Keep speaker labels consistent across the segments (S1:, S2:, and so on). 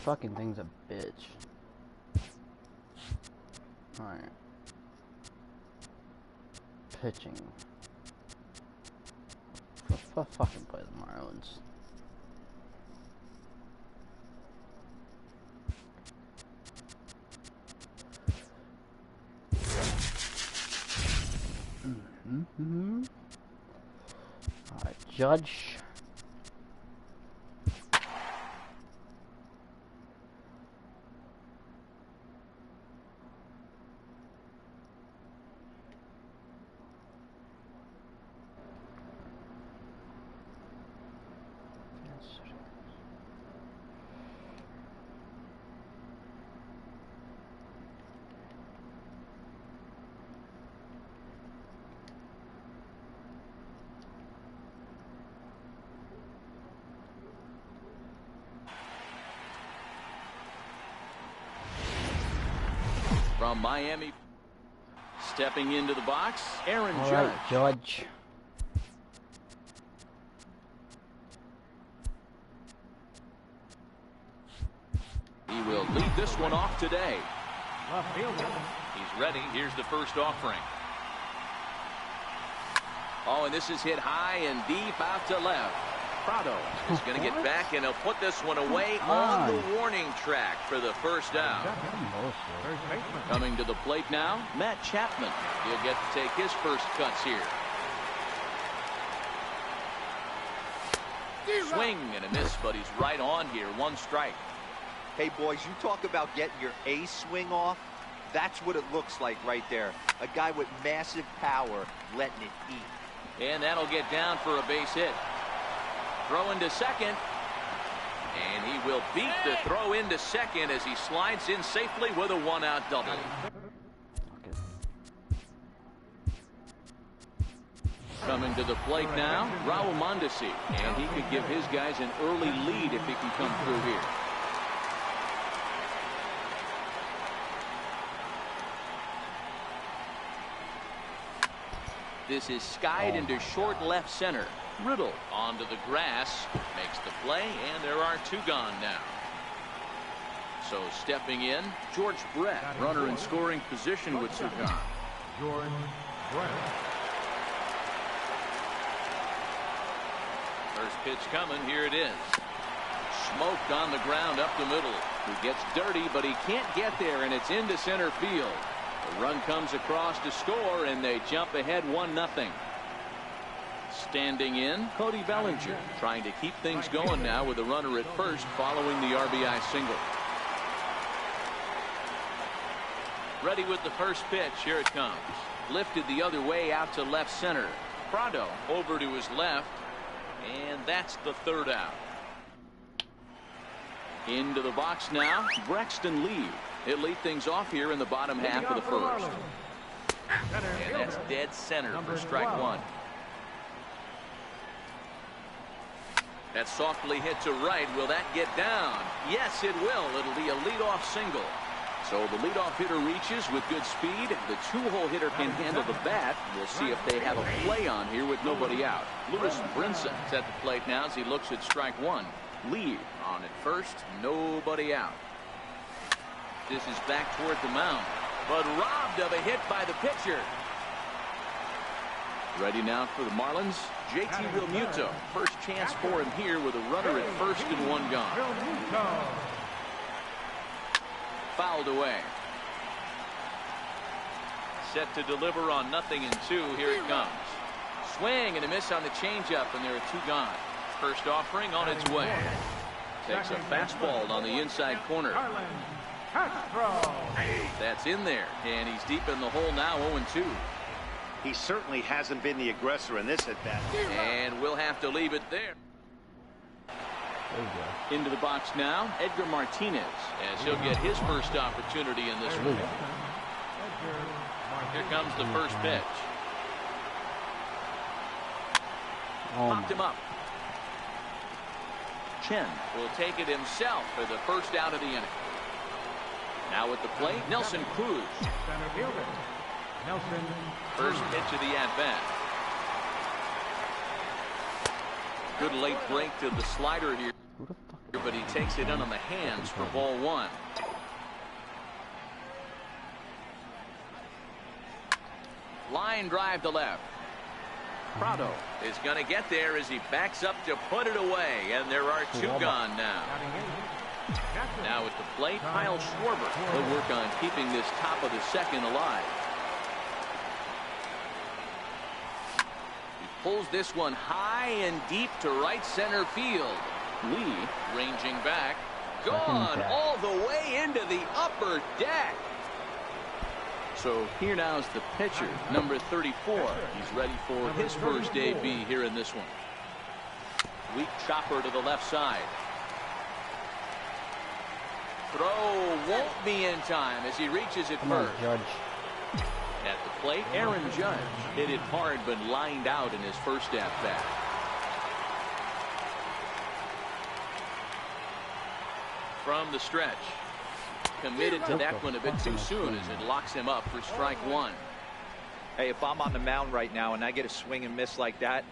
S1: fucking thing's a bitch. Alright. Pitching. Fucking play the Marlins. Alright, Judge.
S2: From Miami, stepping into the box, Aaron Judge.
S1: Right, Judge.
S2: He will lead this one off today. He's ready. Here's the first offering. Oh, and this is hit high and deep out to left. Prado is going to get back, and he'll put this one away on the warning track for the first out. Coming to the plate now, Matt Chapman. He'll get to take his first cuts here. Swing and a miss, but he's right on here. One strike.
S3: Hey, boys, you talk about getting your A swing off. That's what it looks like right there. A guy with massive power letting it eat.
S2: And that'll get down for a base hit. Throw into second, and he will beat the throw into second as he slides in safely with a one-out double. Coming to the plate now, Raul Mondesi, and he could give his guys an early lead if he can come through here. This is skied into short left center. Riddle onto the grass, makes the play, and there are two gone now. So stepping in, George Brett, runner in scoring position with two gone.
S4: George Brett.
S2: First pitch coming, here it is. Smoked on the ground up the middle. He gets dirty, but he can't get there, and it's into center field. The run comes across to score, and they jump ahead 1-0. Standing in, Cody Bellinger, trying to keep things going now with a runner at first following the RBI single. Ready with the first pitch. Here it comes. Lifted the other way out to left center. Prado over to his left, and that's the third out. Into the box now, Braxton Lee. He'll lead things off here in the bottom half of the first. And that's dead center for strike one. That's softly hit to right. Will that get down? Yes, it will. It'll be a leadoff single. So the leadoff hitter reaches with good speed. The two-hole hitter can handle the bat. We'll see if they have a play on here with nobody out. Lewis Brinson is at the plate now as he looks at strike one. Lee on at first. Nobody out. This is back toward the mound, but robbed of a hit by the pitcher. Ready now for the Marlins, JT Realmuto. First chance for him here with a runner at first and one gone. Fouled away. Set to deliver on 0-2. Here it comes. Swing and a miss on the changeup, and there are two gone. First offering on its way. Takes a fastball on the inside corner. That's in there, and he's deep in the hole now, 0-2.
S5: He certainly hasn't been the aggressor in this at-bat.
S2: And we'll have to leave it there. Into the box now, Edgar Martinez, as he'll get his first opportunity in this one. Here comes the first pitch. Popped him up. Chen will take it himself for the first out of the inning. Now at the plate, Nelson Cruz. First pitch of the at-bat. Good late break to the slider here.
S1: Who the fuck
S2: But he takes it in on the hands for ball one. Line drive to left. Prado is going to get there as he backs up to put it away, and there are two gone now. Now at the plate, Kyle Schwarber. He'll work on keeping this top of the second alive. He pulls this one high and deep to right center field. Lee ranging back. Gone all the way into the upper deck. So here now is the pitcher, number 34. He's ready for his first AB here in this one. Weak chopper to the left side. Throw won't be in time as he reaches it first.
S1: Judge.
S2: At the plate, Aaron Judge hit it hard but lined out in his first at bat. From the stretch. Committed to that one a bit too soon as it locks him up for strike one.
S3: Hey, if I'm on the mound right now and I get a swing and miss like that,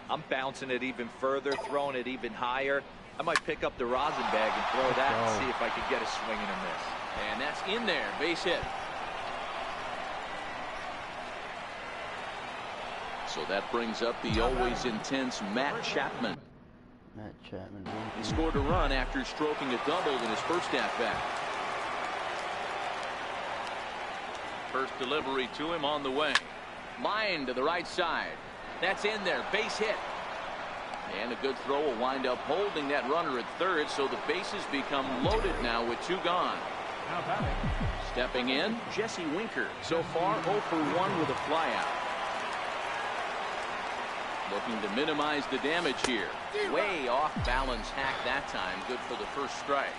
S3: I'm bouncing it even further, throwing it even higher. I might pick up the rosin bag and throw that and see if I could get a swing and a miss.
S2: And that's in there, base hit. So that brings up the always intense Matt Chapman. He scored a run after stroking a double in his first at bat. First delivery to him on the way. Line to the right side. That's in there. Base hit. And a good throw will wind up holding that runner at third, so the bases become loaded now with two gone. Stepping in, Jesse Winker. So far 0 for 1 with a flyout. Looking to minimize the damage here. Way off balance hack that time. Good for the first strike.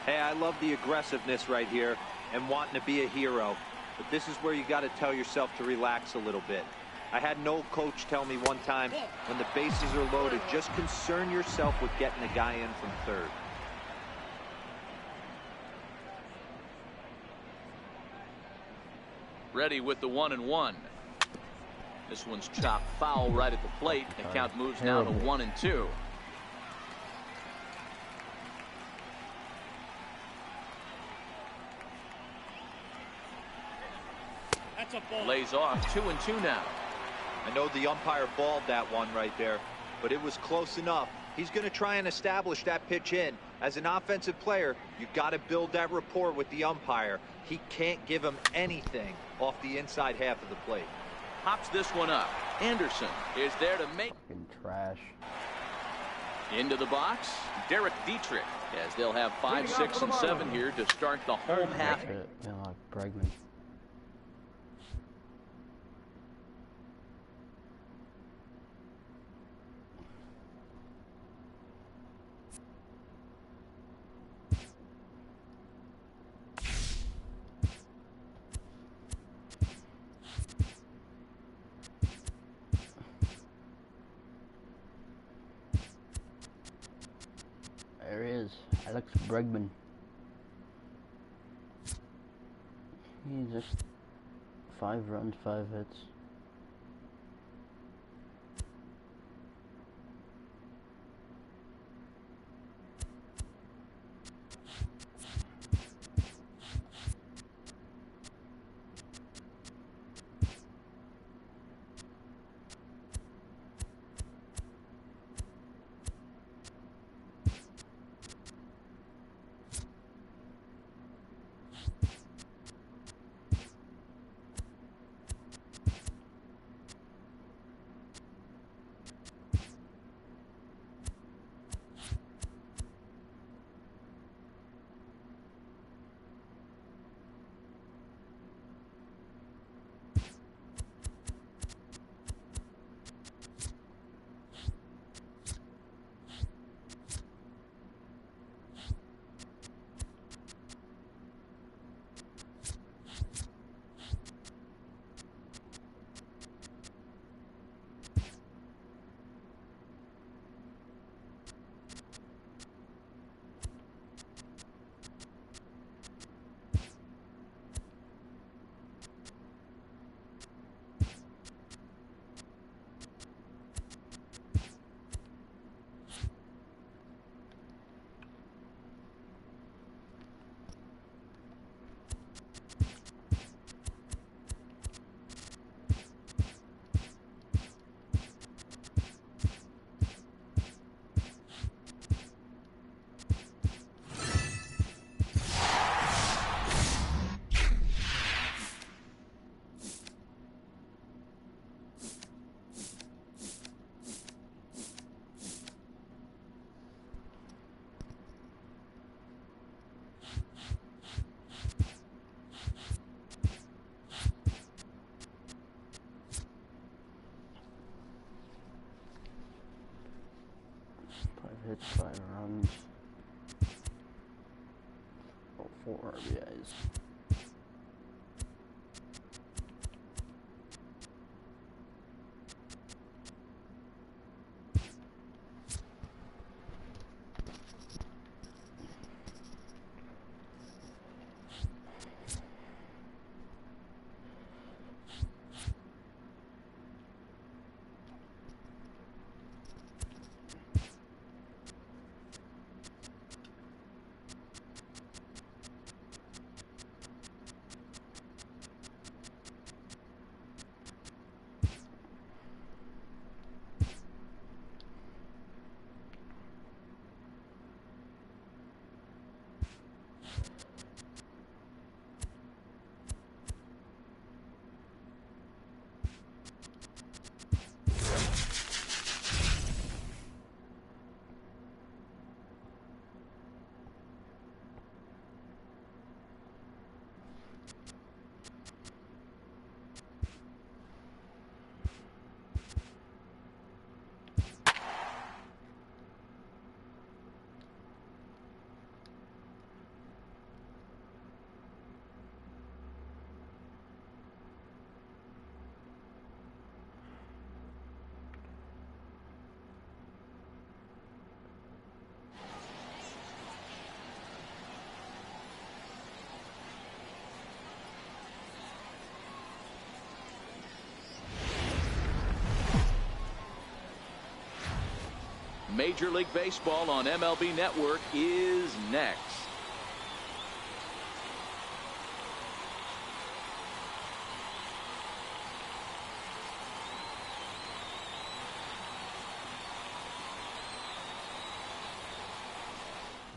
S3: Hey, I love the aggressiveness right here and wanting to be a hero. But this is where you got to tell yourself to relax a little bit. I had an old coach tell me one time, when the bases are loaded, just concern yourself with getting the guy in from third.
S2: Ready with the 1-1. This one's chopped foul right at the plate. The count moves now to 1-2. Lays off 2-2 now.
S3: I know the umpire balled that one right there, but it was close enough. He's going to try and establish that pitch in. As an offensive player, you got to build that rapport with the umpire. He can't give him anything off the inside half of the plate.
S2: Hops this one up. Anderson is there to make.
S1: Trash.
S2: Into the box, Derek Dietrich, as they'll have 5, 6, and 7 here to start the home half.
S1: Like Bregman. There he is, Alex Bregman. He just 5 runs, 5 hits. hits, 5 runs. Oh, 4 RBIs.
S2: Major League Baseball on MLB Network is next.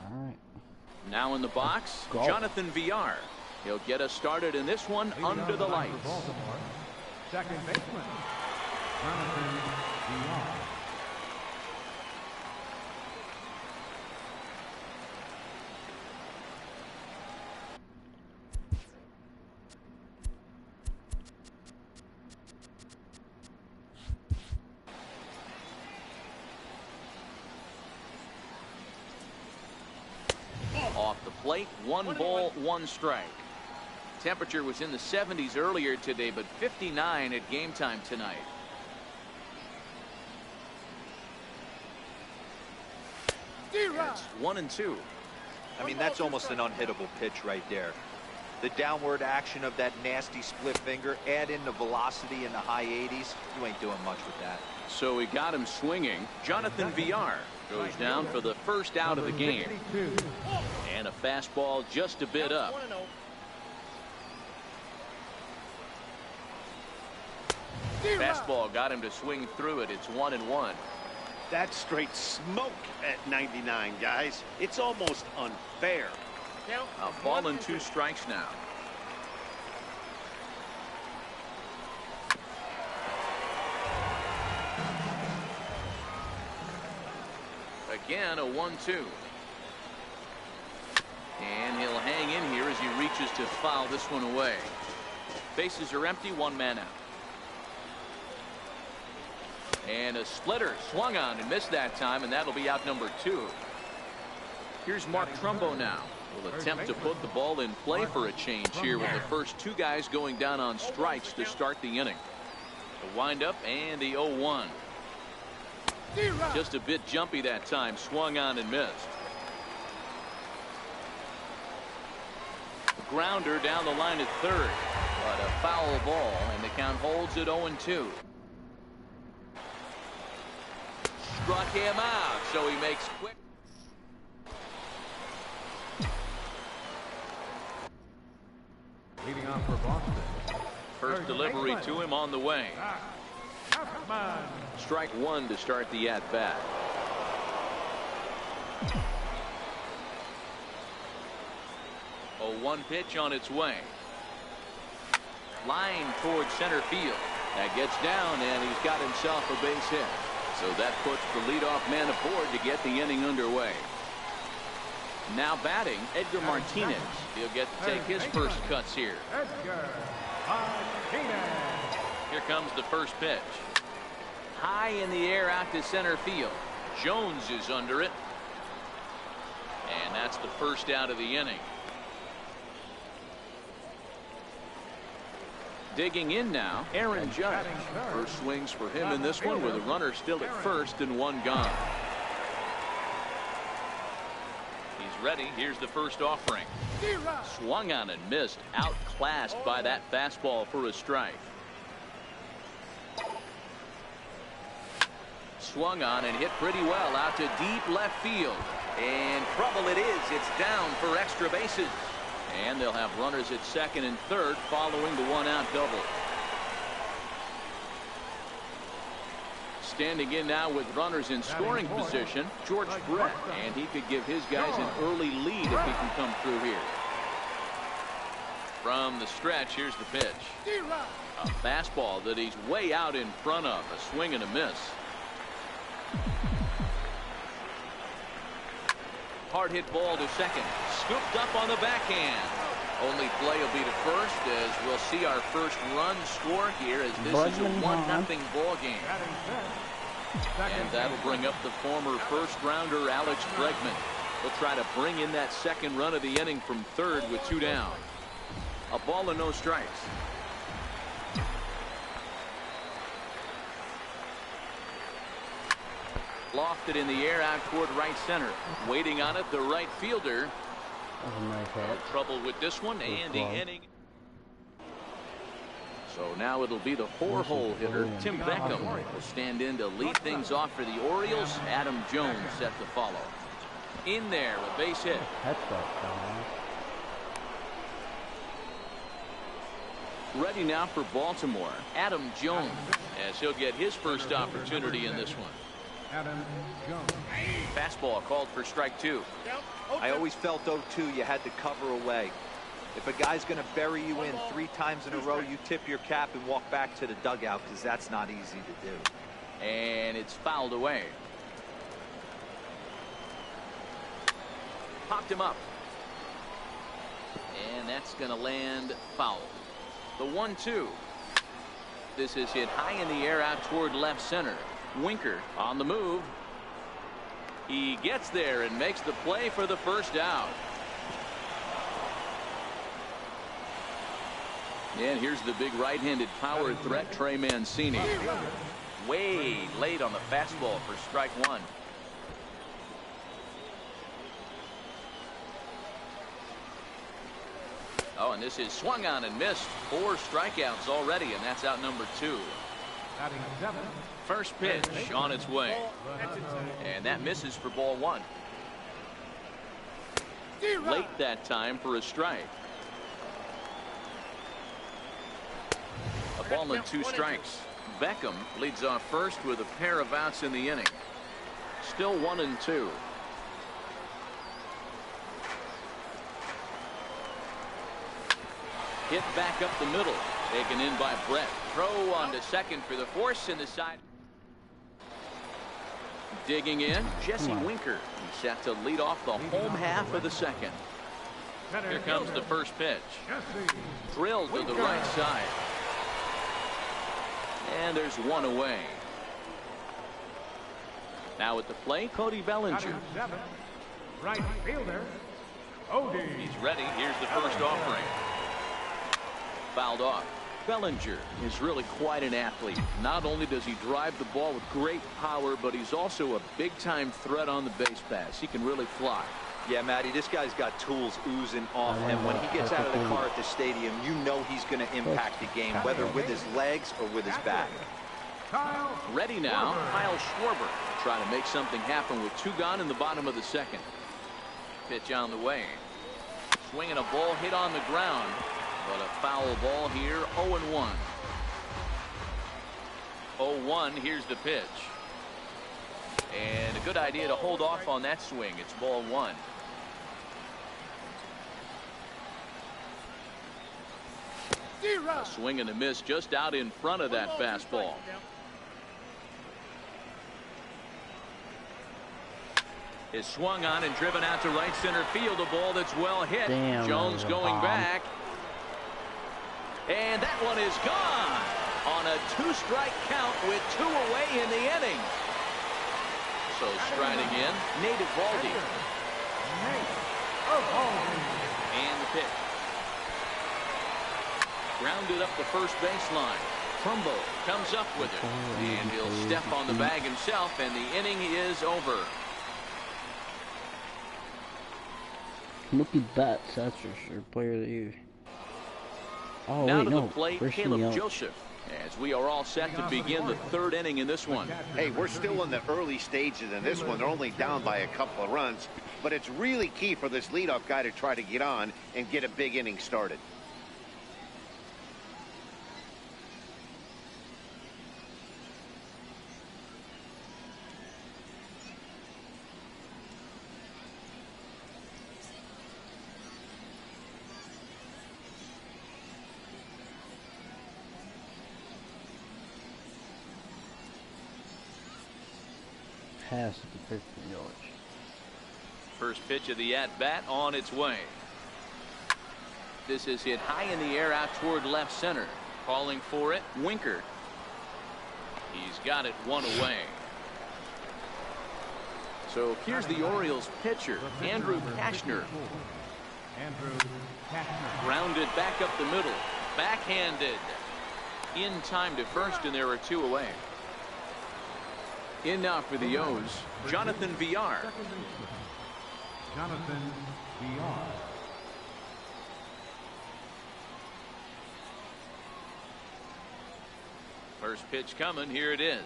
S1: All right.
S2: Now in the box,
S1: Go.
S2: Jonathan Villar. He'll get us started in this one under the lights.
S4: Baltimore, second baseman, Jonathan Villar.
S2: Off the plate, 1 ball, 1 strike. Temperature was in the 70s earlier today, but 59 at game time tonight. It's 1-2.
S3: I mean, that's almost an unhittable pitch right there. The downward action of that nasty split finger, add in the velocity in the high 80s, you ain't doing much with that.
S2: So he got him swinging. Jonathan Villar goes down for the first out of the game. And a fastball just a bit up. Fastball got him to swing through it. It's 1-1.
S5: That's straight smoke at 99, guys. It's almost unfair.
S2: A ball and 2 strikes now. Again, a 1-2. And he'll hang in here as he reaches to foul this one away. Bases are empty, 1 man out. And a splitter swung on and missed that time, and that'll be out number 2. Here's Mark Trumbo now. Will attempt to put the ball in play for a change here with the first 2 guys going down on strikes to start the inning. The windup and the 0-1. Just a bit jumpy that time, swung on and missed. A grounder down the line at third, but a foul ball, and the count holds at 0-2. Struck him out, so he makes quick.
S4: Leading off for Boston.
S2: First delivery to him on the way. Strike 1 to start the at-bat. A 1 pitch on its way. Line towards center field. That gets down, and he's got himself a base hit. So that puts the leadoff man aboard to get the inning underway. Now batting, Edgar Martinez. He'll get to take his first cuts here.
S4: Edgar Martinez.
S2: Here comes the first pitch. High in the air out to center field. Jones is under it. And that's the first out of the inning. Digging in now, Aaron Judge. First swings for him in this one with a runner still at first and one gone. He's ready. Here's the first offering. Swung on and missed. Outclassed by that fastball for a strike. Swung on and hit pretty well out to deep left field. And trouble it is. It's down for extra bases. And they'll have runners at second and third following the one-out double. Standing in now with runners in scoring position, George Brett. And he could give his guys an early lead if he can come through here. From the stretch, here's the pitch. A fastball that he's way out in front of. A swing and a miss. Hard hit ball to second. Scooped up on the backhand. Only play will be to first as we'll see our first run score here as this is a 1-0 ball game. And that'll bring up the former first rounder Alex Bregman. He'll try to bring in that second run of the inning from third with 2 down. A ball and no strikes. Lofted in the air out toward right center. Waiting on it, the right fielder. No trouble with this one, and the inning. So now it'll be the 4-hole hitter, Tim Beckham, will stand in to lead things off for the Orioles. Adam Jones set to follow. In there, a base hit. Ready now for Baltimore, Adam Jones, as he'll get his first opportunity in this one. Fastball called for strike 2.
S3: I always felt 0-2 you had to cover away. If a guy's going to bury you in 3 times in a row, you tip your cap and walk back to the dugout because that's not easy to do.
S2: And it's fouled away. Popped him up. And that's going to land foul. The 1-2. This is hit high in the air out toward left center. Winker on the move. He gets there and makes the play for the first out. And here's the big right-handed power threat, Trey Mancini. Way late on the fastball for strike 1. Oh, and this is swung on and missed. 4 strikeouts already, and that's out number 2. First pitch on its way. And that misses for ball 1. Late that time for a strike. A ball and 2 strikes. Beckham leads off first with a pair of outs in the inning. Still 1-2. Hit back up the middle. Taken in by Brett. Throw on to second for the force in the side. Digging in, Jesse Winker. He's set to lead off the home half of the second. Here comes the first pitch. Drilled to the right side. And there's 1 away. Now at the plate, Cody Bellinger.
S4: Right fielder,
S2: He's ready. Here's the first offering. Fouled off. Bellinger is really quite an athlete. Not only does he drive the ball with great power, but he's also a big-time threat on the base pass. He can really fly.
S3: Yeah, Matty, this guy's got tools oozing off him. When he gets out of the car at the stadium, you know he's going to impact the game, whether with his legs or with his bat.
S2: Ready now, Kyle Schwarber. Try to make something happen with 2 gone in the bottom of the second. Pitch on the way. Swinging a ball hit on the ground. But a foul ball here, 0-1. 0-1, here's the pitch. And a good idea to hold off on that swing. It's ball 1. A swing and a miss just out in front of that fastball. Is swung on and driven out to right center field. A ball that's well hit.
S1: Damn,
S2: Jones going back. And that one is gone on a 2-strike count with 2 away in the inning. So striding in, Nate Eovaldi. And the pitch. Grounded up the first baseline. Trumbo comes up with it. And he'll step on the bag himself, and the inning is over.
S1: Mookie Betts, that's for sure. Player of the year. Oh,
S2: Now
S1: wait,
S2: to
S1: no.
S2: the plate, Caleb Joseph, as we are all set to begin the third inning in this one.
S5: Hey, we're still in the early stages in this one. They're only down by a couple of runs, but it's really key for this leadoff guy to try to get on and get a big inning started.
S1: Pass at the 15 yards.
S2: First pitch of the at-bat on its way. This is hit high in the air out toward left center. Calling for it, Winker. He's got it one away. So here's the Orioles pitcher, Andrew Kashner. Grounded back up the middle. Backhanded. In time to first, and there are two away. In now for the O's, Jonathan Villar. First pitch coming. Here it is.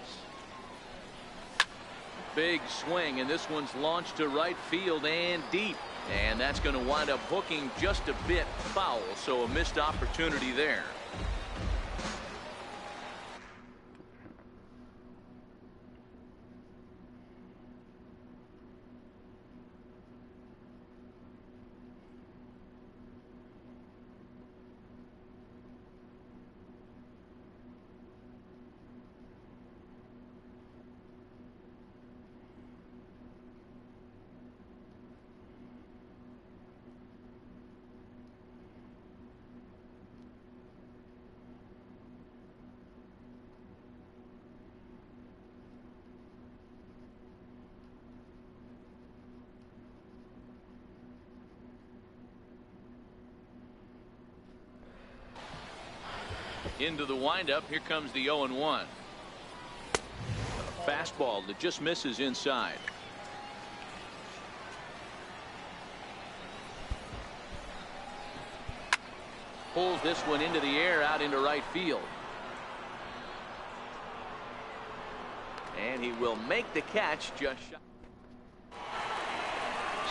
S2: Big swing, and this one's launched to right field and deep. And that's going to wind up hooking just a bit foul, so a missed opportunity there. Into the windup. Here comes the 0-1. A fastball that just misses inside. Pulls this one into the air out into right field. And he will make the catch just shy.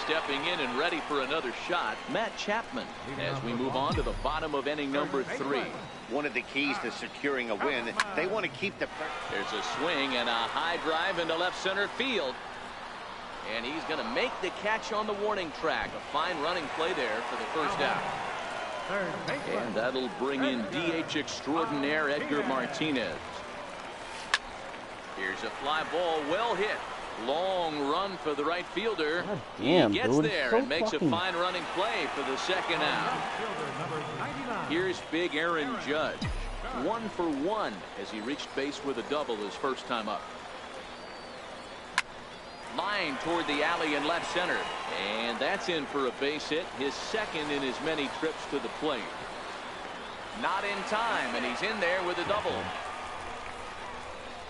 S2: Stepping in and ready for another shot, Matt Chapman, as we move on to the bottom of inning number 3.
S5: One of the keys to securing a win, they want to keep the...
S2: There's a swing and a high drive into left center field. And he's going to make the catch on the warning track. A fine running play there for the first out. And that'll bring in DH extraordinaire Edgar Martinez. Here's a fly ball, well hit. Long run for the right fielder.
S1: Damn,
S2: he gets
S1: dude,
S2: there
S1: so
S2: and makes a
S1: fucking...
S2: fine running play for the second out. Here's big Aaron Judge. 1 for 1 as he reached base with a double his first time up. Line toward the alley in left center. And that's in for a base hit, his second in as many trips to the plate. Not in time, and he's in there with a double.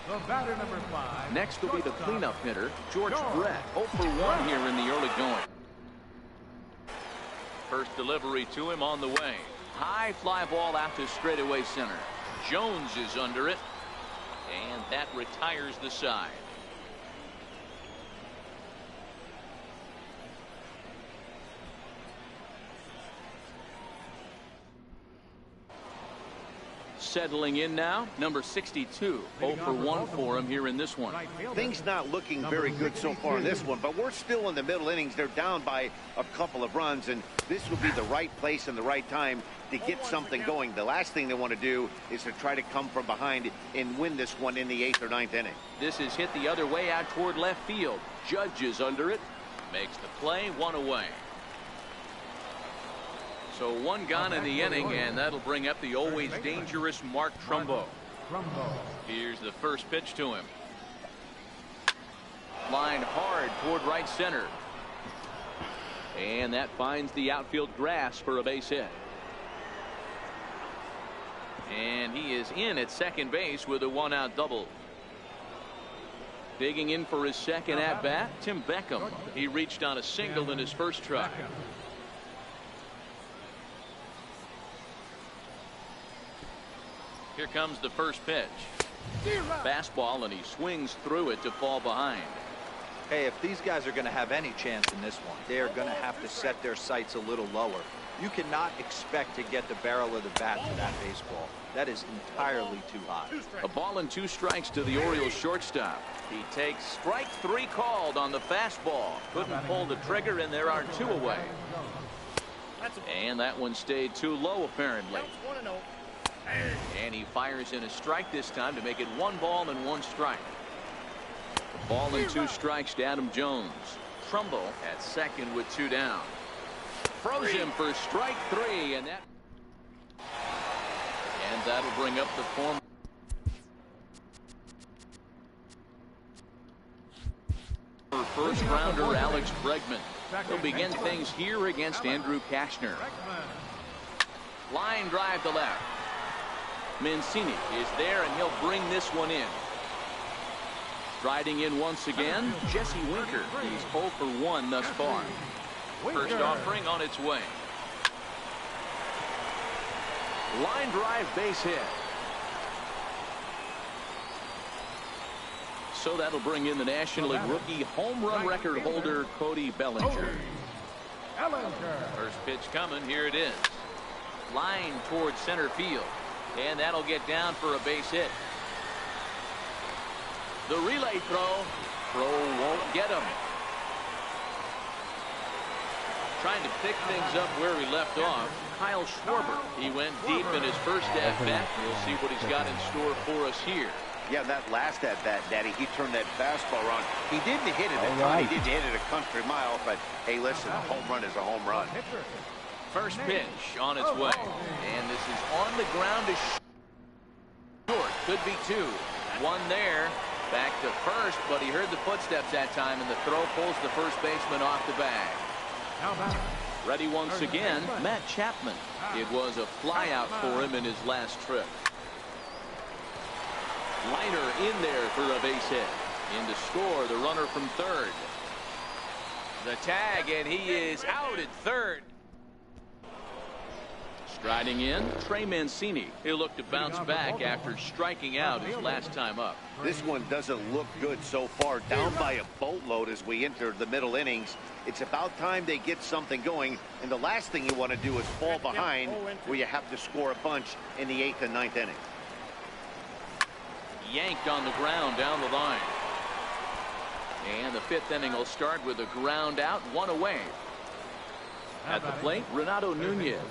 S4: The batter, number 5.
S2: Next will be the cleanup hitter, George Brett. 0 for 1 here in the early going. First delivery to him on the way. High fly ball out to straightaway center. Jones is under it, and that retires the side. Settling in now, number 62. 0 for 1 for him here in this one.
S5: Things not looking very good so far in this one, but we're still in the middle innings. They're down by a couple of runs, and this would be the right place and the right time to get something going. The last thing they want to do is to try to come from behind and win this one in the 8th or 9th inning.
S2: This is hit the other way out toward left field. Judge is under it. Makes the play, 1 away. So 1 gone in the inning, and that'll bring up the always dangerous Mark Trumbo. Here's the first pitch to him. Line hard toward right center. And that finds the outfield grass for a base hit. And he is in at second base with a 1-out double. Digging in for his second at bat, Tim Beckham. He reached on a single in his first try. Here comes the first pitch. Fastball, and he swings through it to fall behind.
S3: Hey, if these guys are going to have any chance in this one, they are going to have to set their sights a little lower. You cannot expect to get the barrel of the bat to that baseball. That is entirely too high.
S2: A ball and 2 strikes to the Orioles shortstop. He takes strike 3 called on the fastball. Couldn't pull the trigger, and there are 2 away. And that one stayed too low, apparently. And he fires in a strike this time to make it 1 ball and 1 strike. A ball and 2 strikes to Adam Jones. Trumbo at second with 2 down. Froze him for strike 3, and that'll bring up the former first rounder Alex Bregman. He'll begin things here against Andrew Kashner. Line drive to left. Mancini is there, and he'll bring this one in. Striding in once again, Jesse Winker. He's 0 for 1 thus far. First offering on its way. Line drive, base hit. So that'll bring in the National League rookie home run record holder Cody Bellinger. First pitch coming. Here it is. Line towards center field. And that'll get down for a base hit. The relay throw. Throw won't get him. Trying to pick things up where he left off. Kyle Schwarber. He went deep in his first at-bat. We'll see what he's got in store for us here.
S5: Yeah, that last at-bat, Daddy, he turned that fastball around. He didn't hit it a ton. He didn't hit it a country mile, but hey, listen, a home run is a home run.
S2: First pitch on its way. And this is on the ground to short. Could be 2. 1 there. Back to first, but he heard the footsteps that time, and the throw pulls the first baseman off the bag. Ready once again, Matt Chapman. It was a fly out for him in his last trip. Liner in there for a base hit. In to score, the runner from third. The tag, and he is out at third. Striding in, Trey Mancini. He'll look to bounce back after striking out his last time up.
S5: This one doesn't look good so far. Down by a boatload as we enter the middle innings. It's about time they get something going, and the last thing you want to do is fall behind where you have to score a bunch in the 8th and 9th inning.
S2: Yanked on the ground down the line. And the 5th inning will start with a ground out, 1 away. At the plate, Renato Nunez.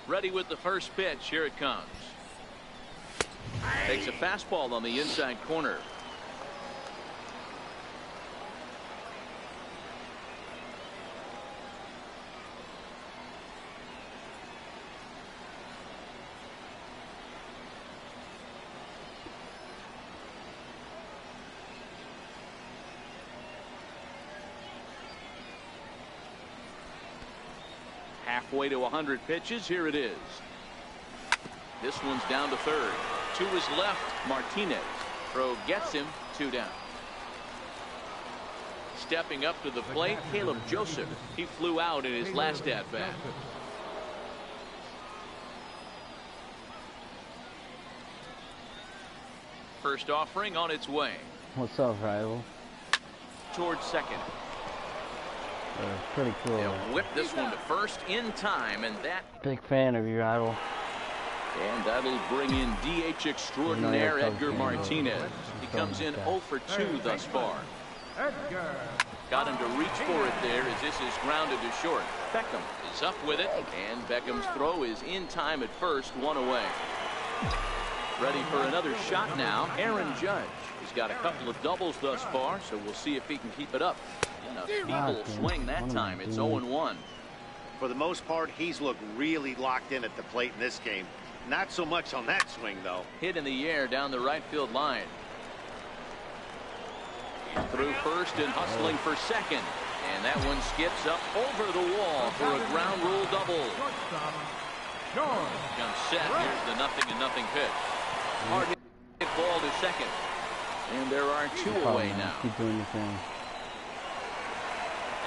S2: Ready with the first pitch. Here it comes. Takes a fastball on the inside corner. Halfway to 100 pitches. Here it is. This one's down to third. To his left, Martinez. Throw gets him. 2 down. Stepping up to the plate, Caleb Joseph. He flew out in his last at-bat. First offering on its way.
S1: What's up, rival?
S2: Towards second.
S1: Pretty cool.
S2: They'll whip this one to first in time, and that.
S1: Big fan of you, rival.
S2: And that'll bring in DH extraordinaire Edgar Martinez. He comes in 0 for 2 thus far. Got him to reach for it there as this is grounded to short. Beckham is up with it, and Beckham's throw is in time at first, 1 away. Ready for another shot now, Aaron Judge. He's got a couple of doubles thus far, so we'll see if he can keep it up. In a feeble swing that time. It's 0-1.
S5: For the most part, he's looked really locked in at the plate in this game. Not so much on that swing, though.
S2: Hit in the air down the right field line. Through first and hustling for second. And that one skips up over the wall for a ground rule double. Comes set. Here's the 0-0 pitch. Hard hit ball to second. And there are two away now.
S1: Keep doing your thing.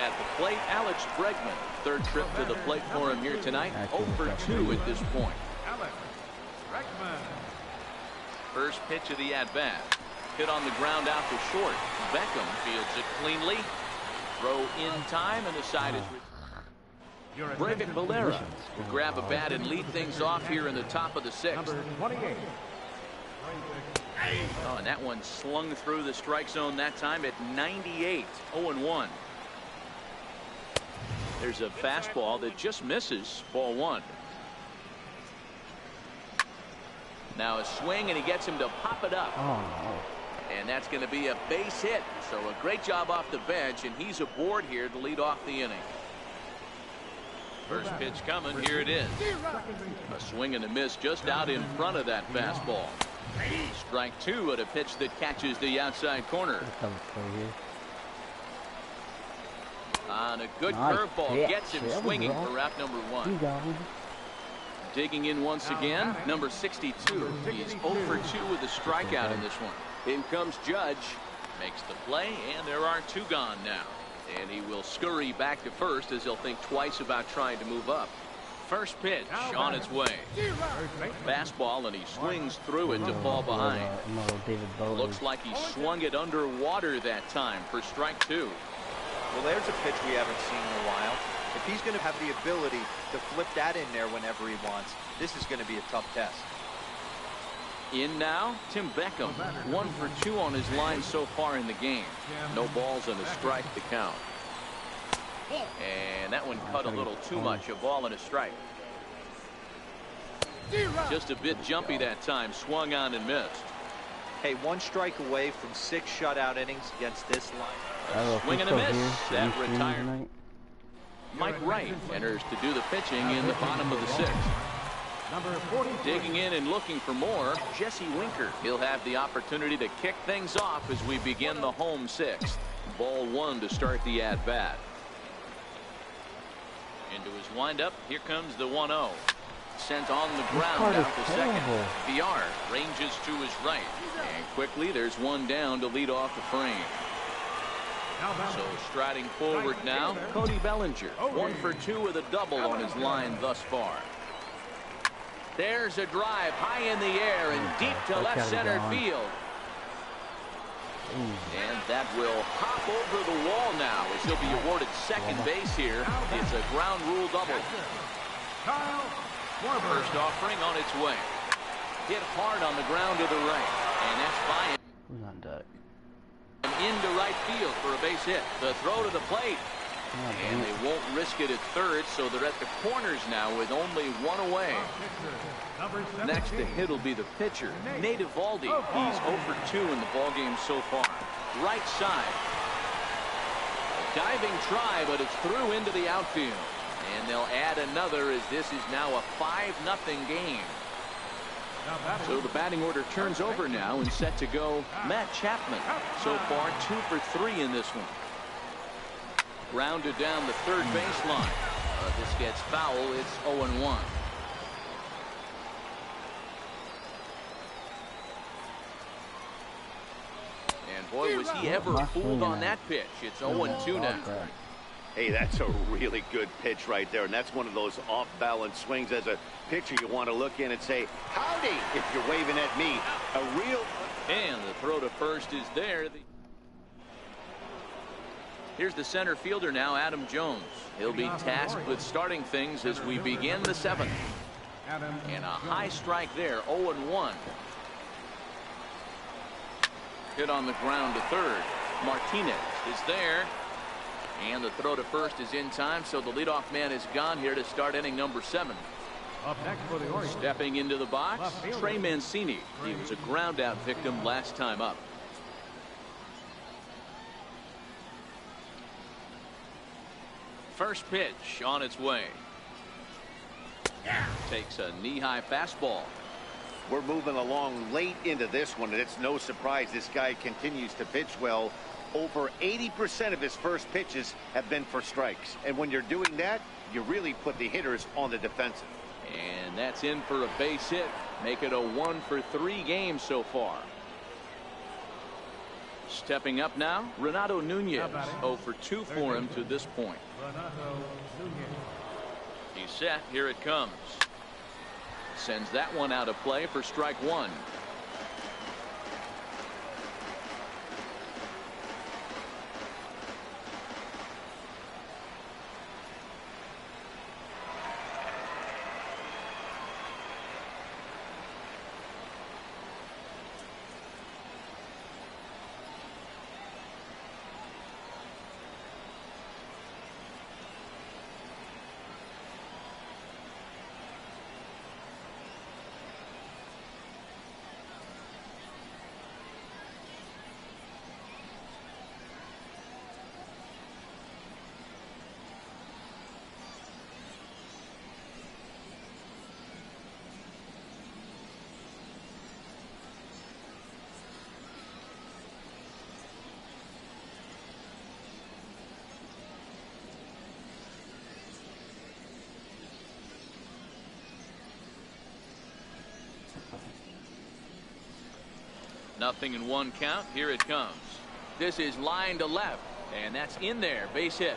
S2: At the plate, Alex Bregman. Third trip to the plate for him here tonight. 0 for 2 at this point. First pitch of the at-bat. Hit on the ground out to short. Beckham fields it cleanly. Throw in time, and the side is... Brevik Valera will grab a bat and lead things off here in the top of the 6th. Oh, and that one slung through the strike zone that time at 98. 0-1. There's a fastball that just misses. Ball 1. Now a swing, and he gets him to pop it up.
S1: Oh, no.
S2: And that's going to be a base hit. So a great job off the bench, and he's aboard here to lead off the inning. First pitch coming. Here it is. A swing and a miss just out in front of that fastball. Strike 2 at a pitch that catches the outside corner. On a good curveball, gets him swinging for route number 1. Digging in once again, number 62. He's 0 for 2 with a strikeout in this one. In comes Judge, makes the play, and there are 2 gone now. And he will scurry back to first as he'll think twice about trying to move up. First pitch on its way. Fastball, and he swings through it to fall behind. Looks like he swung it underwater that time for strike 2.
S3: Well, there's a pitch we haven't seen in a while. If he's going to have the ability to flip that in there whenever he wants, this is going to be a tough test.
S2: In now, Tim Beckham. 1 for 2 on his line so far in the game. No balls and a strike to count. And that one cut a little too much. A ball and a strike. Just a bit jumpy that time. Swung on and missed.
S3: Hey, 1 strike away from 6 shutout innings against this line.
S2: Swing and a miss. That retired. Mike Wright enters to do the pitching in the bottom of the 6th. Digging in and looking for more, Jesse Winker. He'll have the opportunity to kick things off as we begin the home 6th. Ball 1 to start the at-bat. Into his windup, here comes the 1-0. Sent on the ground out to second. VR ranges to his right. And quickly, there's 1 down to lead off the frame. So striding forward now, Cody Bellinger. 1 for 2 with a double on his line thus far. There's a drive high in the air and deep to left center field. And that will hop over the wall now as he'll be awarded second base here. It's a ground rule double. First offering on its way. Hit hard on the ground to the right. And that's by into right field for a base hit. The throw to the plate. And they won't risk it at third, so they're at the corners now with only 1 away. Next to hit will be the pitcher, Nate Eovaldi. He's 0 for 2 in the ballgame so far. Right side. A diving try, but it's through into the outfield. And they'll add another as this is now a 5-0 game. So the batting order turns over now and set to go Matt Chapman. So far 2 for 3 in this one. Grounded down the third baseline. This gets foul. It's 0-1. And boy, was he ever fooled on that pitch. It's 0-2 now.
S5: Hey, that's a really good pitch right there, and that's one of those off-balance swings. As a pitcher, you want to look in and say, howdy, if you're waving at me. A real...
S2: And the throw to first is there. Here's the center fielder now, Adam Jones. He'll be tasked with starting things as we begin the 7th. And a high strike there, 0-1. Hit on the ground to third. Martinez is there. And the throw to first is in time, so the leadoff man is gone here to start inning number 7. Stepping into the box, Trey Mancini. He was a ground out victim last time up. first pitch on its way. Takes a knee-high fastball.
S5: We're moving along late into this one, and it's no surprise this guy continues to pitch well. Over 80% of his first pitches have been for strikes. And when you're doing that, you really put the hitters on the defensive.
S2: And that's in for a base hit. Make it a 1-for-3 game so far. Stepping up now, Renato Nunez. 0-for-2 for him to this point. He's set. Here it comes. Sends that one out of play for strike one. Nothing in one count. Here it comes. This is line to left, and that's in there. Base hit.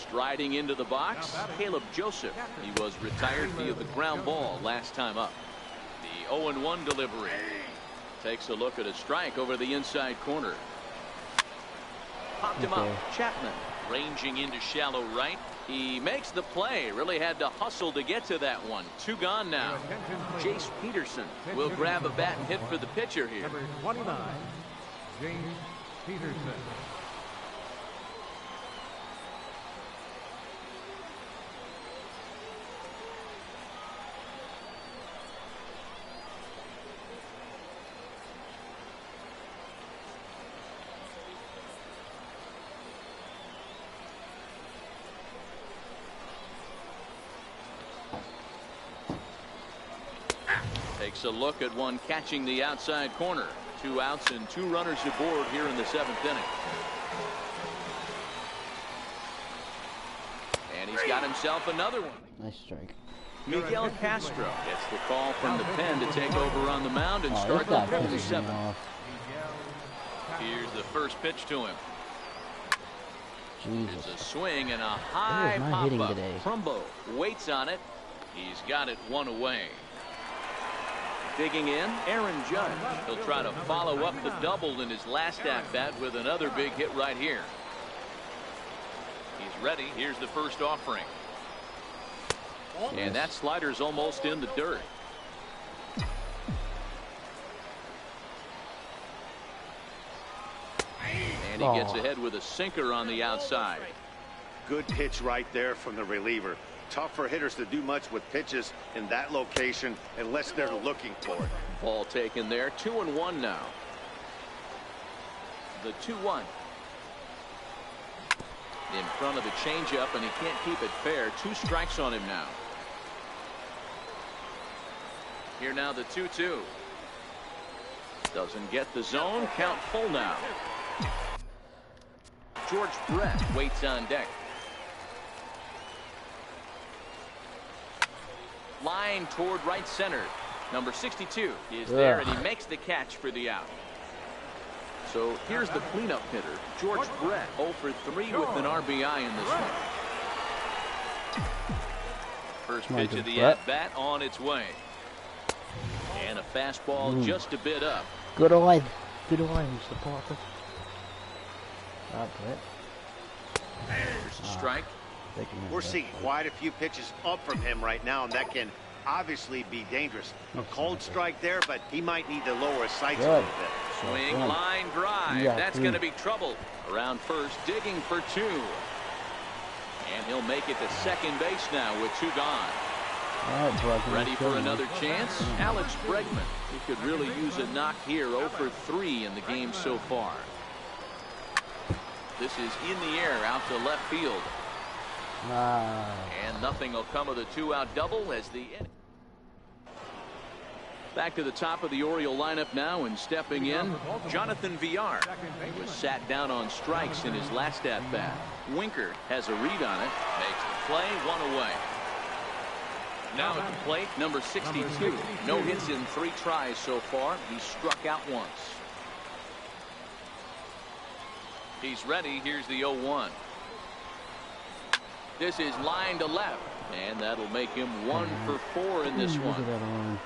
S2: Striding into the box, Caleb Joseph. He was retired via the ground ball last time up. The 0-1 delivery. Takes a look at a strike over the inside corner. Popped him up. Chapman ranging into shallow right. He makes the play. Really had to hustle to get to that one. Two gone now. Jace Peterson will grab a bat and hit for the pitcher here.
S4: Number 29, James Peterson.
S2: Takes a look at one catching the outside corner. 2 outs and 2 runners aboard here in the 7th inning. And he's got himself another one.
S1: Nice strike.
S2: Miguel Castro gets the call from the pen to take over on the mound and start the 57th. Here's the first pitch to him.
S1: Jesus.
S2: It's a swing and a high pop-up. Trumbo waits on it. He's got it one away. Digging in, Aaron Judge. He'll try to follow up the double in his last at-bat with another big hit right here. He's ready. Here's the first offering. And that slider's almost in the dirt. And he gets ahead with a sinker on the outside.
S5: Good pitch right there from the reliever. Tough for hitters to do much with pitches in that location unless they're looking for it.
S2: Ball taken there. 2-1 now. The 2-1. In front of the changeup, and he can't keep it fair. 2 strikes on him now. Here now the 2-2. Doesn't get the zone. Count full now. George Brett waits on deck. Line toward right center. Number 62 is there, and he makes the catch for the out. So here's the cleanup hitter, George Brett, 0-for-3 with an RBI in this one. First pitch of the at-bat on its way. And a fastball just a bit up.
S1: Good line. Good line, Mr. Parker. Brett.
S2: There's a strike.
S5: We're seeing quite a few pitches up from him right now, and that can obviously be dangerous. A cold strike there, but he might need to lower his sights a little bit.
S2: Swing, line drive. That's going to be trouble. Around first, digging for 2. And he'll make it to second base now with 2 gone. Ready for another chance? Alex Bregman. He could really use a knock here. 0 for 3 in the game so far. This is in the air out to left field. And nothing will come of the 2-out double as the inning. Back to the top of the Oriole lineup now, and stepping in, Jonathan Villar. He was sat down on strikes in his last at-bat. Winker has a read on it, makes the play, 1 away. Now at the plate, number 62. No hits in 3 tries so far. He struck out once. He's ready. Here's the 0-1. This is line to left, and that'll make him 1 for 4 in this one.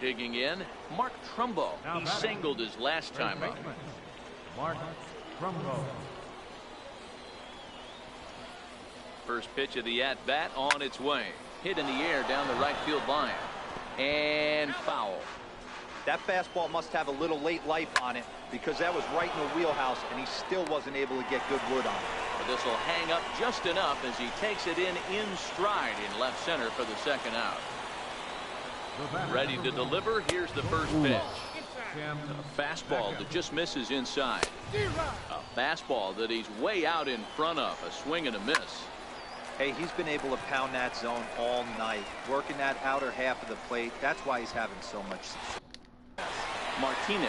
S2: Digging in, Mark Trumbo. He singled his last time up.
S4: Mark Trumbo.
S2: First pitch of the at-bat on its way. Hit in the air down the right field line. And foul.
S3: That fastball must have a little late life on it, because that was right in the wheelhouse, and he still wasn't able to get good wood on it.
S2: But this will hang up just enough as he takes it in stride in left center for the second out. Ready to deliver. Here's the first pitch. A fastball that just misses inside. A fastball that he's way out in front of. A swing and a miss.
S3: Hey, he's been able to pound that zone all night, working that outer half of the plate. That's why he's having so much success.
S2: Martinez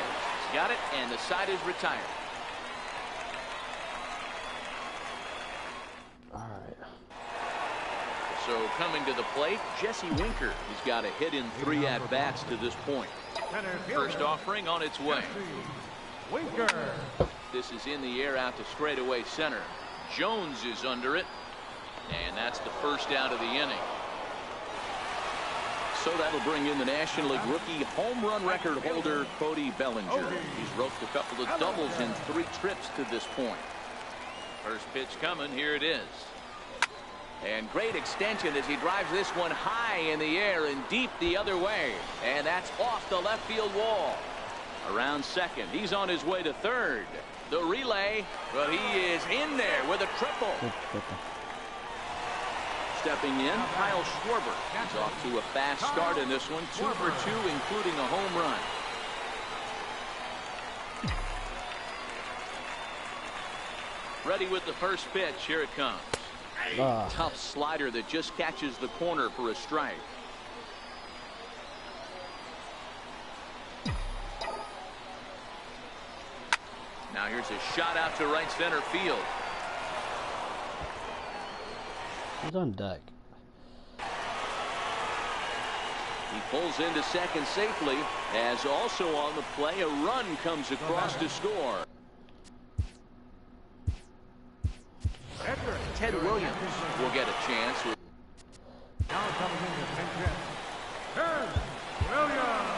S2: got it, and the side is retired.
S1: All right.
S2: So coming to the plate, Jesse Winker. He's got a hit in 3 at-bats to this point. First offering on its way.
S4: Winker.
S2: This is in the air out to straightaway center. Jones is under it, and that's the first out of the inning. So that'll bring in the National League rookie home run record holder Cody Bellinger. He's roped a couple of doubles in 3 trips to this point. First pitch coming. Here it is. And great extension as he drives this one high in the air and deep the other way. And that's off the left field wall. Around second. He's on his way to third. The relay, but he is in there with a triple. Stepping in, Kyle Schwarber. He's off to a fast start in this one. 2 for 2, including a home run. Ready with the first pitch. Here it comes. Tough slider that just catches the corner for a strike. Now here's a shot out to right center field.
S1: He's on deck.
S2: He pulls into second safely, as also on the play a run comes across to score. Ted Williams will get a chance.
S4: Now coming in the pinch hit, Ted Williams.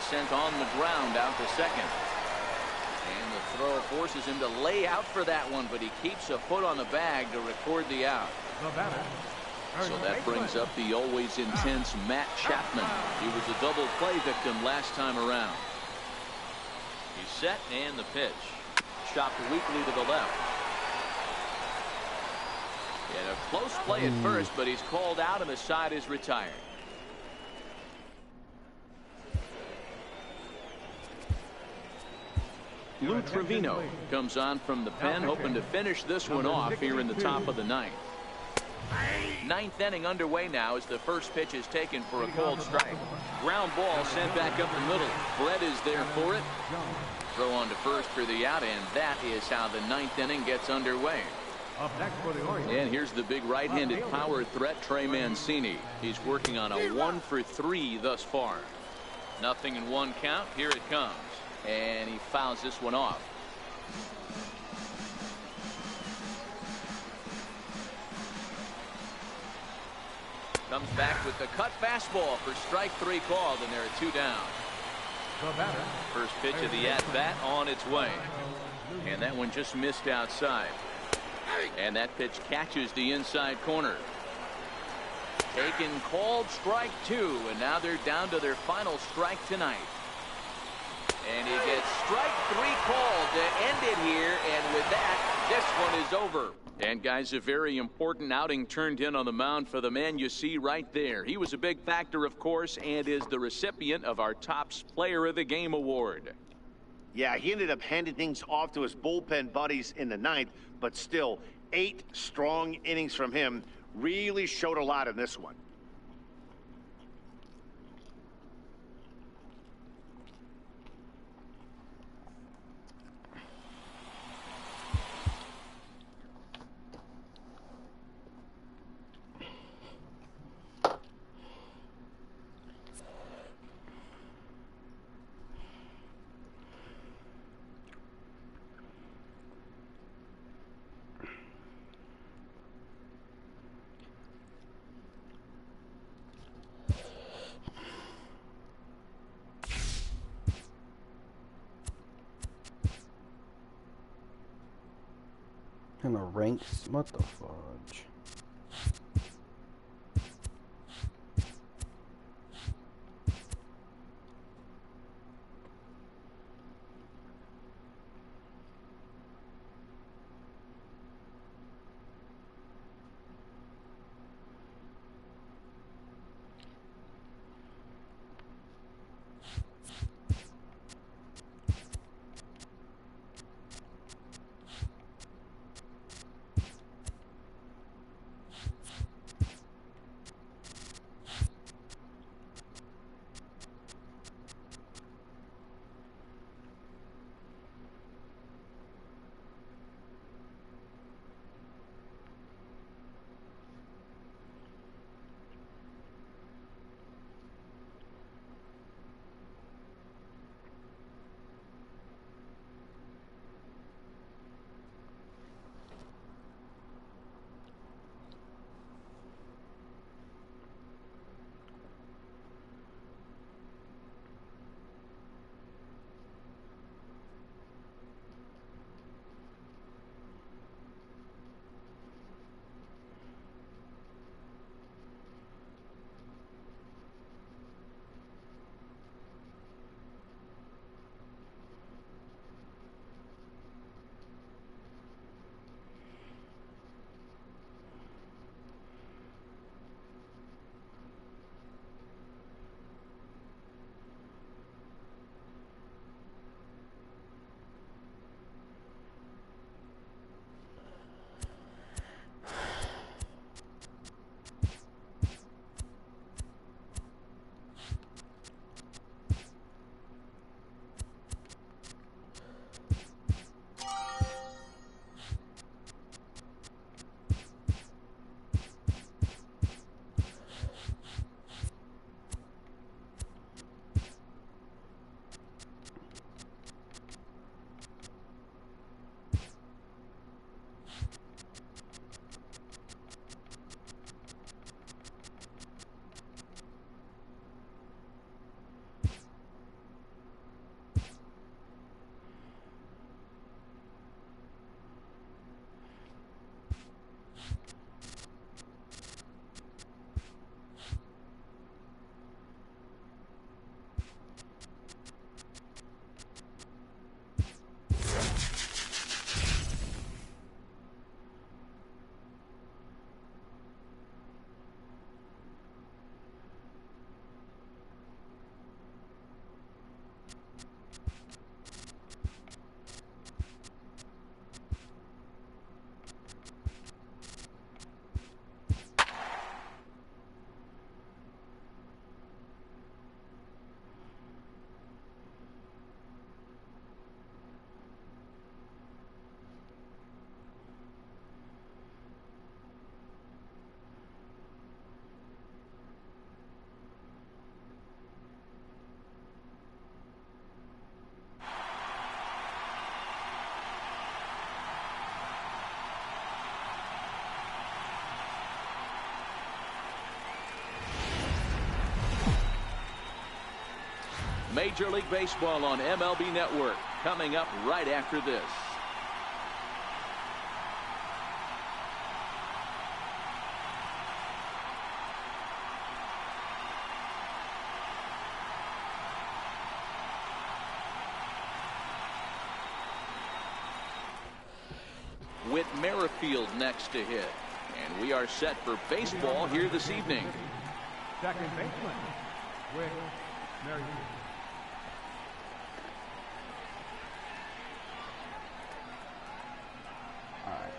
S2: Sent on the ground out to second. And the throw forces him to lay out for that one, but he keeps a foot on the bag to record the out. So that brings up the always intense Matt Chapman. He was a double play victim last time around. He's set, and the pitch. Chopped weakly to the left. He had a close play at first, but he's called out and the side is retired. Lou Trevino comes on from the pen, hoping to finish this one off here in the top of the 9th. 9th inning underway now as the first pitch is taken for a called strike. Ground ball sent back up the middle. Brett is there for it. Throw on to first for the out, and that is how the 9th inning gets underway. And here's the big right-handed power threat, Trey Mancini. He's working on a 1 for 3 thus far. Nothing in 1 count. Here it comes. And he fouls this one off. Comes back with the cut fastball for strike 3 called, and there are 2 down. First pitch of the at-bat on its way. And that one just missed outside. And that pitch catches the inside corner. Taken called strike 2, and now they're down to their final strike tonight. And he gets strike 3 called to end it here, and with that, this one is over. And guys, a very important outing turned in on the mound for the man you see right there. He was a big factor, of course, and is the recipient of our Topps Player of the Game award.
S5: Yeah, he ended up handing things off to his bullpen buddies in the 9th, but still, 8 strong innings from him really showed a lot in this one.
S1: In a ranks, what the fudge?
S2: Major League Baseball on MLB Network coming up right after this. Whit Merrifield next to hit. And we are set for baseball here this evening.
S4: Second baseman, Whit Merrifield.
S1: All right.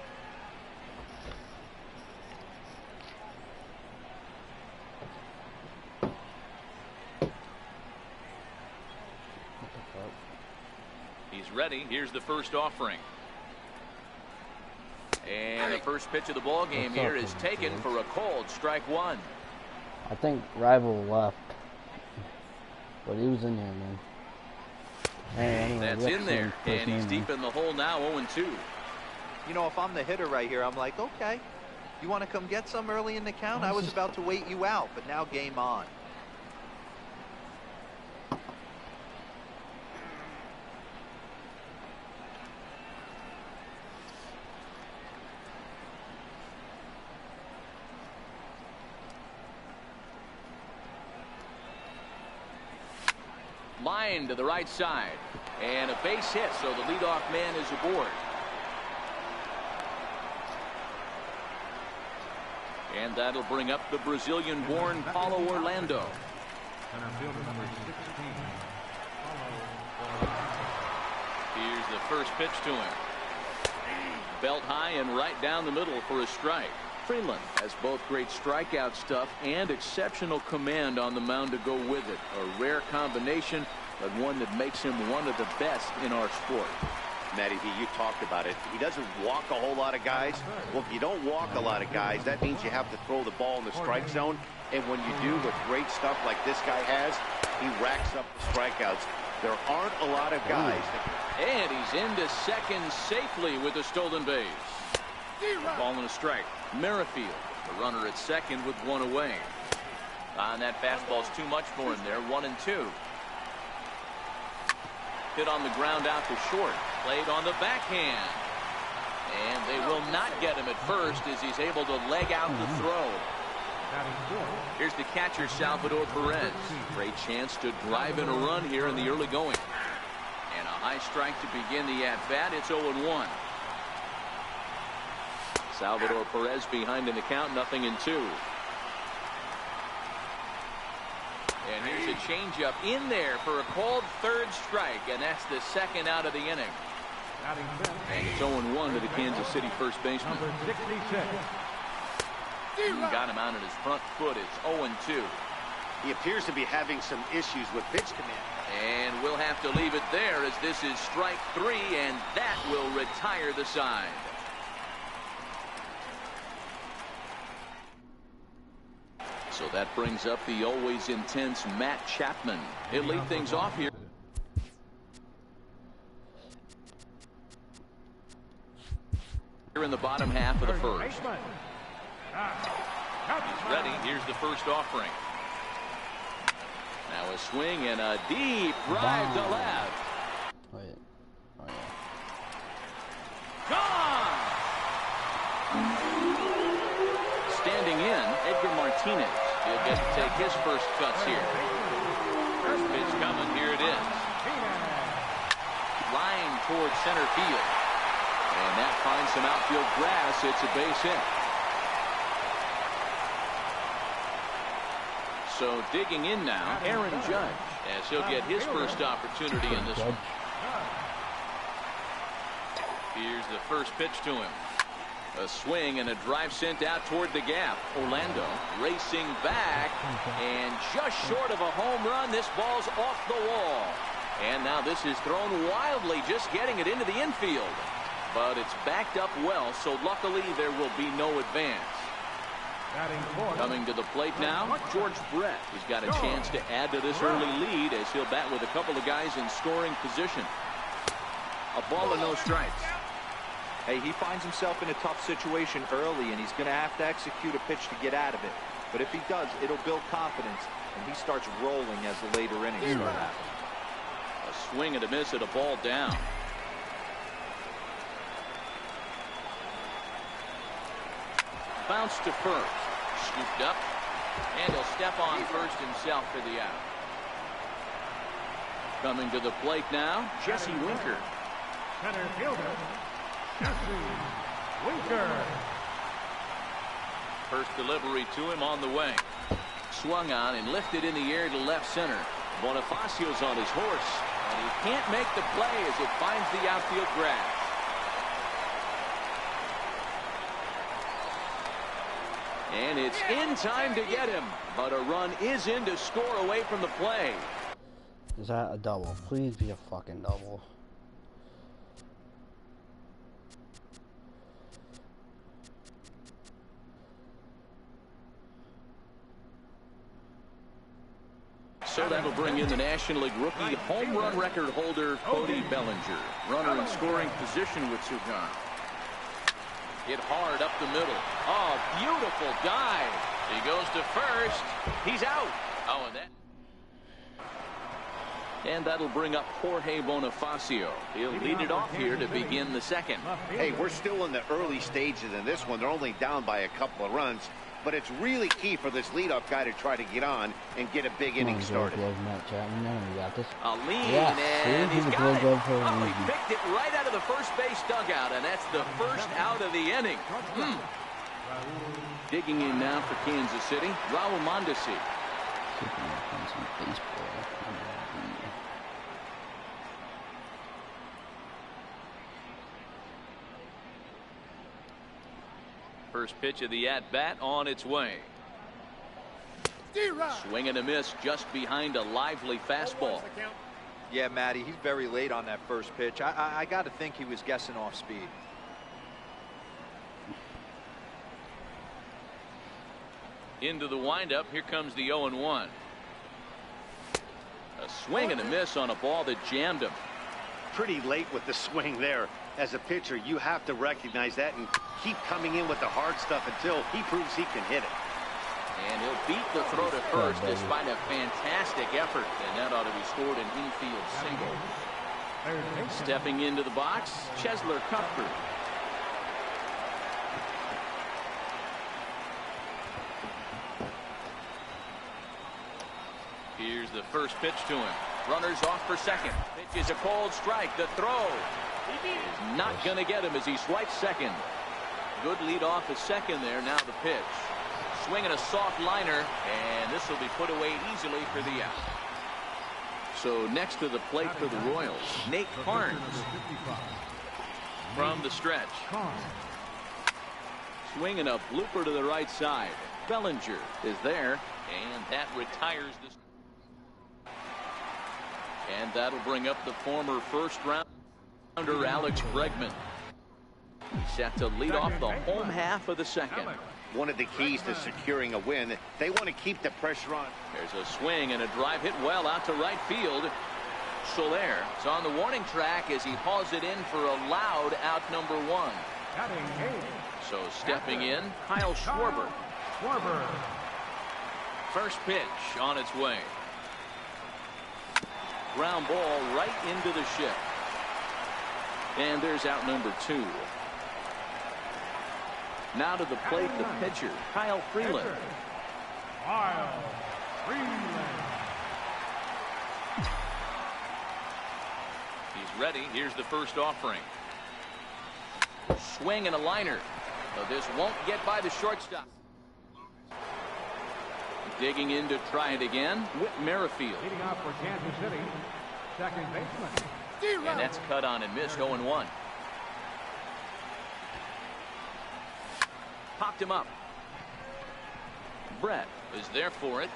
S1: What the fuck?
S2: He's ready. Here's the first offering. And the first pitch of the ball game here is taken for a called strike one.
S1: I think Rival left, but he was in here, man. Anyway,
S2: That's in there, and he's deep in the hole now, 0-2.
S3: You know, if I'm the hitter right here, I'm like, okay, you want to come get some early in the count? I was about to wait you out, but now game on.
S2: Line to the right side, and a base hit, so the leadoff man is aboard. And that'll bring up the Brazilian-born Paulo Orlando.
S4: Center fielder number 16.
S2: Here's the first pitch to him. Belt high and right down the middle for a strike. Freeland has both great strikeout stuff and exceptional command on the mound to go with it. A rare combination, but one that makes him one of the best in our sport.
S5: Matty V, you talked about it. He doesn't walk a whole lot of guys. Well, if you don't walk a lot of guys, that means you have to throw the ball in the strike zone. And when you do with great stuff like this guy has, he racks up the strikeouts. There aren't a lot of guys.
S2: And he's into second safely with a stolen base. Ball and a strike. Merrifield, the runner at second with one away. And that fastball's too much for him there. 1-2. Hit on the ground out to short. Played on the backhand. And they will not get him at first as he's able to leg out the throw. Here's the catcher, Salvador Perez. Great chance to drive in a run here in the early going. And a high strike to begin the at-bat. It's 0-1. Salvador Perez behind in the count, 0-2. And here's a changeup in there for a called third strike, and that's the second out of the inning. And it's 0-1 to the Kansas City first baseman.
S4: Number 66.
S2: Got him out on his front foot. It's 0-2.
S5: He appears to be having some issues with pitch command.
S2: And we'll have to leave it there as this is strike three, and that will retire the side. So that brings up the always intense Matt Chapman. He'll lead things off here. Here in the bottom half of the first. He's ready. Here's the first offering. Now a swing and a deep drive to left.
S1: Wait. Oh, yeah.
S2: Gone! Standing in, Edgar Martinez. He'll get to take his first cuts here. First pitch coming. Here it is. Line towards center field. And that finds some outfield grass. It's a base hit. So digging in now, Aaron Judge, as he'll get his first opportunity in this one. Here's the first pitch to him. A swing and a drive sent out toward the gap. Orlando racing back, and just short of a home run. This ball's off the wall. And now this is thrown wildly, just getting it into the infield. But it's backed up well, so luckily there will be no advance. Coming to the plate now, George Brett. He's got a chance to add to this early lead as he'll bat with a couple of guys in scoring position. A ball and no strikes.
S3: Hey, he finds himself in a tough situation early, and he's going to have to execute a pitch to get out of it. But if he does, it'll build confidence, and he starts rolling as the later innings start happening.
S2: A swing and a miss at a ball down. Bounce to first. Scooped up. And he'll step on first himself for the out. Coming to the plate now, Jesse Winker.
S4: Center fielder, Jesse Winker.
S2: First delivery to him on the way. Swung on and lifted in the air to left center. Bonifacio's on his horse, and he can't make the play as it finds the outfield grass. And it's in time to get him, but a run is in to score away from the play.
S1: Is that a double? Please be a fucking double.
S2: So that'll bring in the National League rookie home run record holder, Cody Bellinger. Runner in scoring position with Sugan. Hit hard up the middle. Oh, beautiful dive. He goes to first. He's out. Oh, and that'll bring up Jorge Bonifacio. He'll lead it off here to begin the second.
S5: Hey, we're still in the early stages in this one. They're only down by a couple of runs, but it's really key for this leadoff guy to try to get on and get a big inning started.
S2: A lean,
S1: Yeah,
S2: and he's got it. Oh, he
S1: easy.
S2: picked it right out of the first base dugout, and that's the first out of the inning. Digging in now for Kansas City, Raul Mondesi. First pitch of the at-bat on its way. Swing and a miss just behind a lively fastball.
S3: Yeah, Matty, he's very late on that first pitch. I got to think he was guessing off speed.
S2: Into the windup. Here comes the 0-1. A swing and a miss on a ball that jammed him.
S5: Pretty late with the swing there. As a pitcher, you have to recognize that and keep coming in with the hard stuff until he proves he can hit it.
S2: And he'll beat the throw to first despite a fantastic effort. And that ought to be scored an infield single. Stepping into the box, Chesler Cuthbert. Here's the first pitch to him. Runners off for second. Pitch is a cold strike. The throw is not going to get him as he swipes second. Good lead off at second there. Now the pitch. Swinging a soft liner, and this will be put away easily for the out. So next to the plate for the Royals, Nate Carnes from the stretch. Swinging a blooper to the right side. Bellinger is there, and that retires this. And that'll bring up the former first-rounder Alex Bregman. Set to lead off the home half of the second.
S5: One of the keys to securing a win, they want to keep the pressure on.
S2: There's a swing and a drive hit well out to right field. Soler is on the warning track as he hauls it in for a loud out number 1. So stepping in, Kyle Schwarber. First pitch on its way. Ground ball right into the shift. And there's out number 2. Now to the plate, the pitcher, Kyle Freeland. He's ready. Here's the first offering. Swing and a liner. So this won't get by the shortstop. Digging in to try it again, Whit Merrifield.
S4: Leading off for Kansas City, second baseman.
S2: And that's cut on and missed, 0-1. Popped him up. Brett is there for it.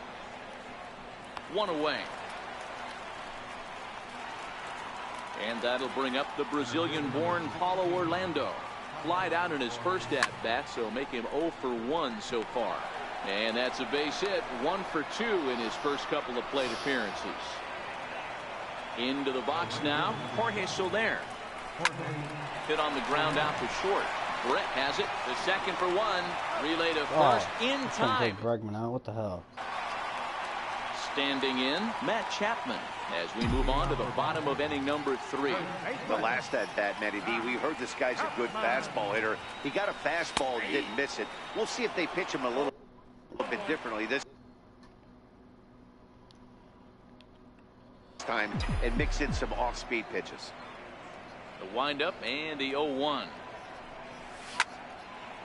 S2: 1 away. And that'll bring up the Brazilian-born Paulo Orlando. Flied out in his first at-bat, so make him 0 for 1 so far. And that's a base hit, 1 for 2 in his first couple of plate appearances. Into the box now, Jorge Soler. Hit on the ground out to short. Brett has it, the second for 1. Relay to first in time.
S1: Take Bregman out. What the hell?
S2: Standing in, Matt Chapman, as we move on to the bottom of inning number 3.
S5: The last at-bat, Matty D, we heard this guy's a good fastball hitter. He got a fastball and didn't miss it. We'll see if they pitch him a little bit differently this time and mix in some off-speed pitches.
S2: The windup and the 0-1.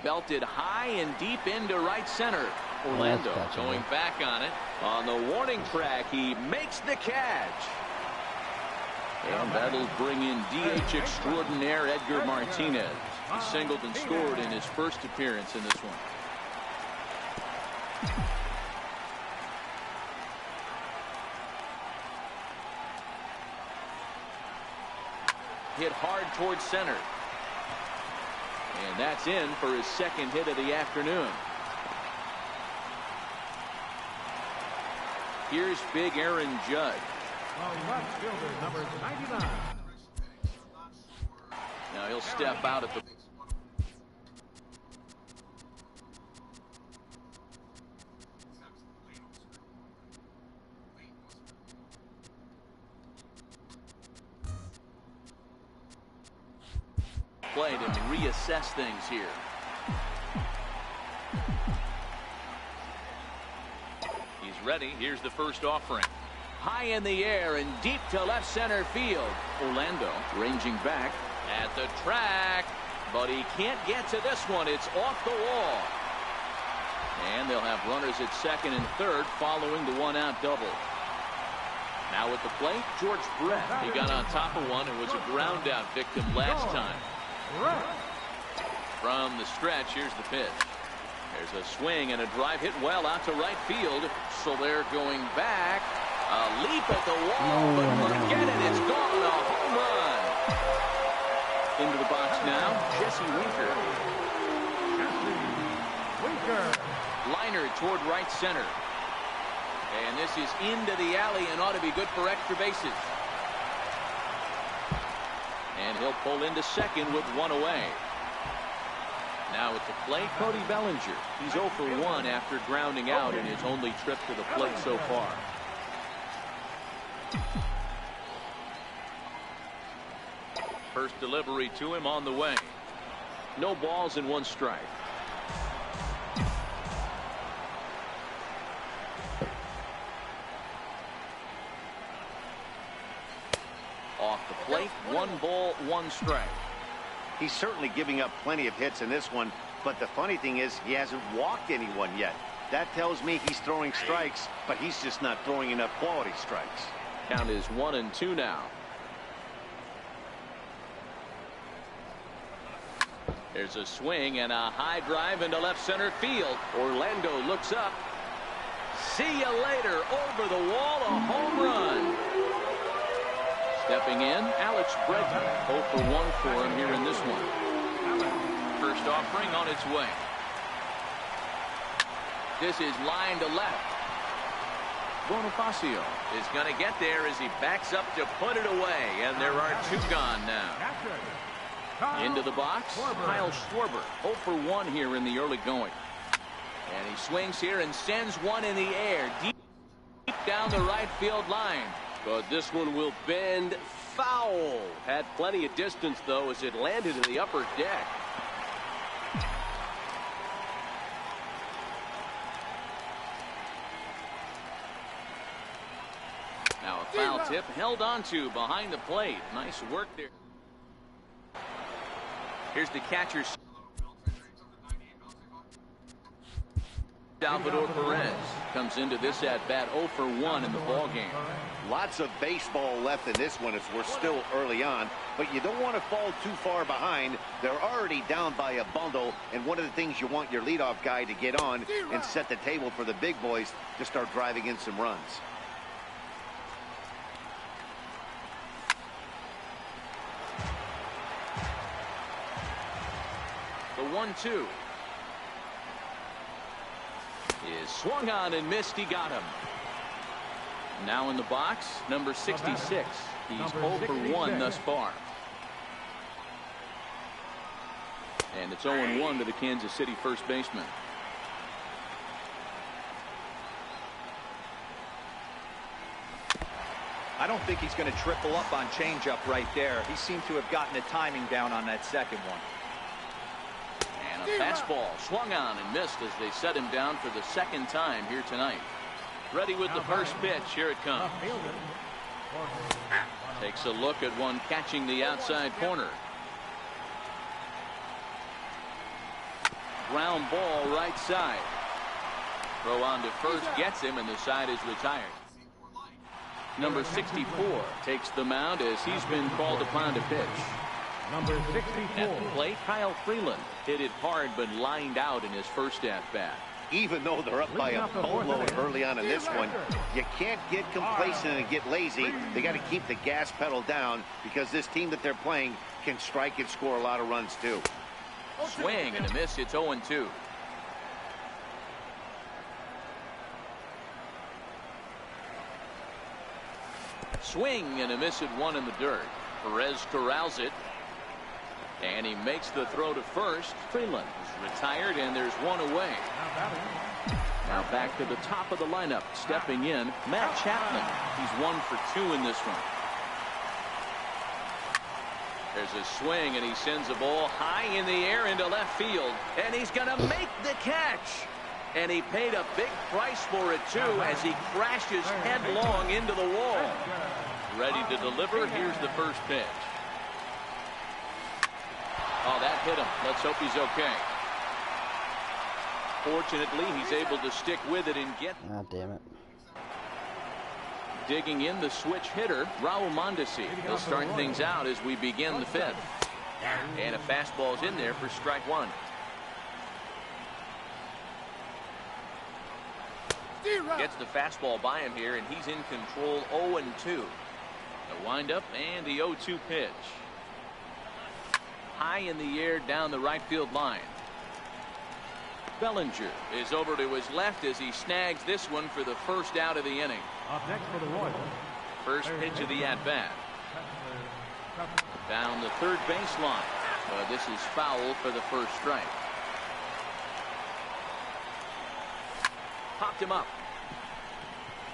S2: belted high and deep into right center. Orlando going back on it. On the warning track, he makes the catch. And that'll bring in DH extraordinaire Edgar Martinez. He singled and scored in his first appearance in this one. Hit hard towards center. And that's in for his second hit of the afternoon. Here's big Aaron Judge.
S4: Left fielder, number 99.
S2: Now he'll step out at the plate and reassess things here. He's ready. Here's the first offering. High in the air and deep to left center field. Orlando ranging back at the track, but he can't get to this one. It's off the wall. And they'll have runners at second and third following the one-out double. Now at the plate, George Brett. He got on top of one and was a ground-out victim last time. From the stretch, here's the pitch. There's a swing and a drive hit well out to right field. So they're going back. A leap at the wall, but forget it. It's gone. A home run. Into the box now, Jesse Winker. Liner toward right center. And this is into the alley and ought to be good for extra bases. And he'll pull into second with one away. Now at the plate, Cody Bellinger. He's 0 for 1 after grounding out in his only trip to the plate so far. First delivery to him on the way. No balls and 1 strike. Off the plate, 1 ball, 1 strike.
S5: He's certainly giving up plenty of hits in this one, but the funny thing is he hasn't walked anyone yet. That tells me he's throwing strikes, but he's just not throwing enough quality strikes.
S2: Count is 1-2 now. There's a swing and a high drive into left center field. Orlando looks up. See you later. Over the wall, a home run. Stepping in, Alex Bregman. 0 for 1 for him here in this one. First offering on its way. This is line to left. Bonifacio is going to get there as he backs up to put it away. And there are 2 gone now. Into the box, Kyle Schwarber. 0 for 1 here in the early going. And he swings here and sends one in the air. Deep down the right field line. But this one will bend foul. Had plenty of distance, though, as it landed in the upper deck. Now a foul tip held onto behind the plate. Nice work there. Here's the catcher. Salvador Perez comes into this at bat 0 for 1 in the ball game.
S5: Lots of baseball left in this one as we're still early on, but you don't want to fall too far behind. They're already down by a bundle, and one of the things you want your leadoff guy to get on and set the table for the big boys to start driving in some runs.
S2: The 1-2 is swung on and missed. He got him. Now in the box, number 66. He's 0 for 1 thus far. And it's 0-1 to the Kansas City first baseman.
S3: I don't think he's going to triple up on changeup right there. He seemed to have gotten the timing down on that second one.
S2: And a fastball swung on and missed as they set him down for the second time here tonight. Ready with the first pitch. Here it comes. Takes a look at one catching the outside corner. ground ball right side. Throw on to first gets him, and the side is retired. Number 64 takes the mound as he's been called upon to pitch.
S4: Number 64.
S2: At the plate, Kyle Freeland hit it hard but lined out in his first at-bat.
S5: Even though they're up by a boatload early on in this one, you can't get complacent and get lazy. They got to keep the gas pedal down because this team that they're playing can strike and score a lot of runs too.
S2: Swing and a miss. It's 0-2. Swing and a miss at 1 in the dirt. Perez corrals it. And he makes the throw to first. Freeland is retired, and there's 1 away. Now back to the top of the lineup. Stepping in, Matt Chapman. He's 1 for 2 in this one. There's a swing, and he sends a ball high in the air into left field. And he's going to make the catch. And he paid a big price for it, too, as he crashes headlong into the wall. Ready to deliver. Here's the first pitch. Oh, that hit him. Let's hope he's okay. Fortunately, he's able to stick with it and get.
S1: Ah, damn it.
S2: Digging in the switch hitter, Raul Mondesi. He'll start things out as we begin the 5th. And a fastball's in there for strike 1. Gets the fastball by him here, and he's in control. 0-2. The windup and the 0-2 pitch. High in the air down the right field line. Bellinger is over to his left as he snags this one for the first out of the inning.
S4: Up next for the Royals.
S2: First pitch of the at-bat. Down the third baseline. This is foul for the first strike. Popped him up.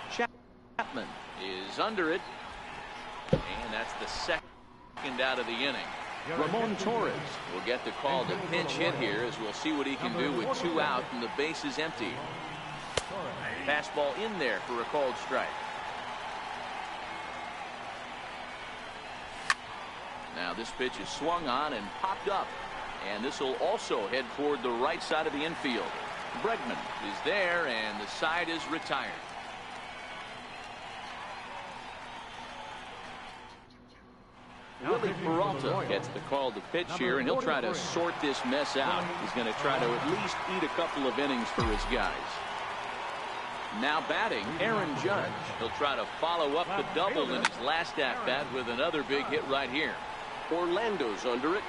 S2: Chapman is under it. And that's the second out of the inning. Ramon Torres will get the call to pinch hit here as we'll see what he can do with 2 out and the base is empty. Fastball in there for a called strike. Now this pitch is swung on and popped up. And this will also head toward the right side of the infield. Bregman is there and the side is retired. Willie Peralta gets the call to pitch here, and he'll try to sort this mess out. He's going to try to at least eat a couple of innings for his guys. Now batting, Aaron Judge. He'll try to follow up the double in his last at-bat with another big hit right here. Orlando's under it.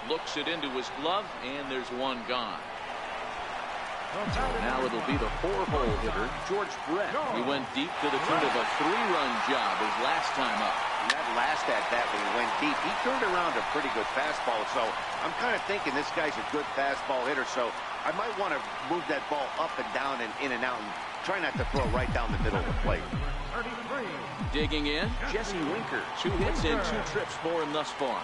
S2: Looks it into his glove, and there's 1 gone. Now it'll be the 4-hole hitter, George Brett. He went deep to the tune of a 3-run job his last time up.
S5: And that last at-bat when he went deep, he turned around a pretty good fastball. So I'm kind of thinking this guy's a good fastball hitter. So I might want to move that ball up and down and in and out and try not to throw right down the middle of the plate.
S2: Digging in, Jesse Winker. 2 hits and 2 trips for him thus far.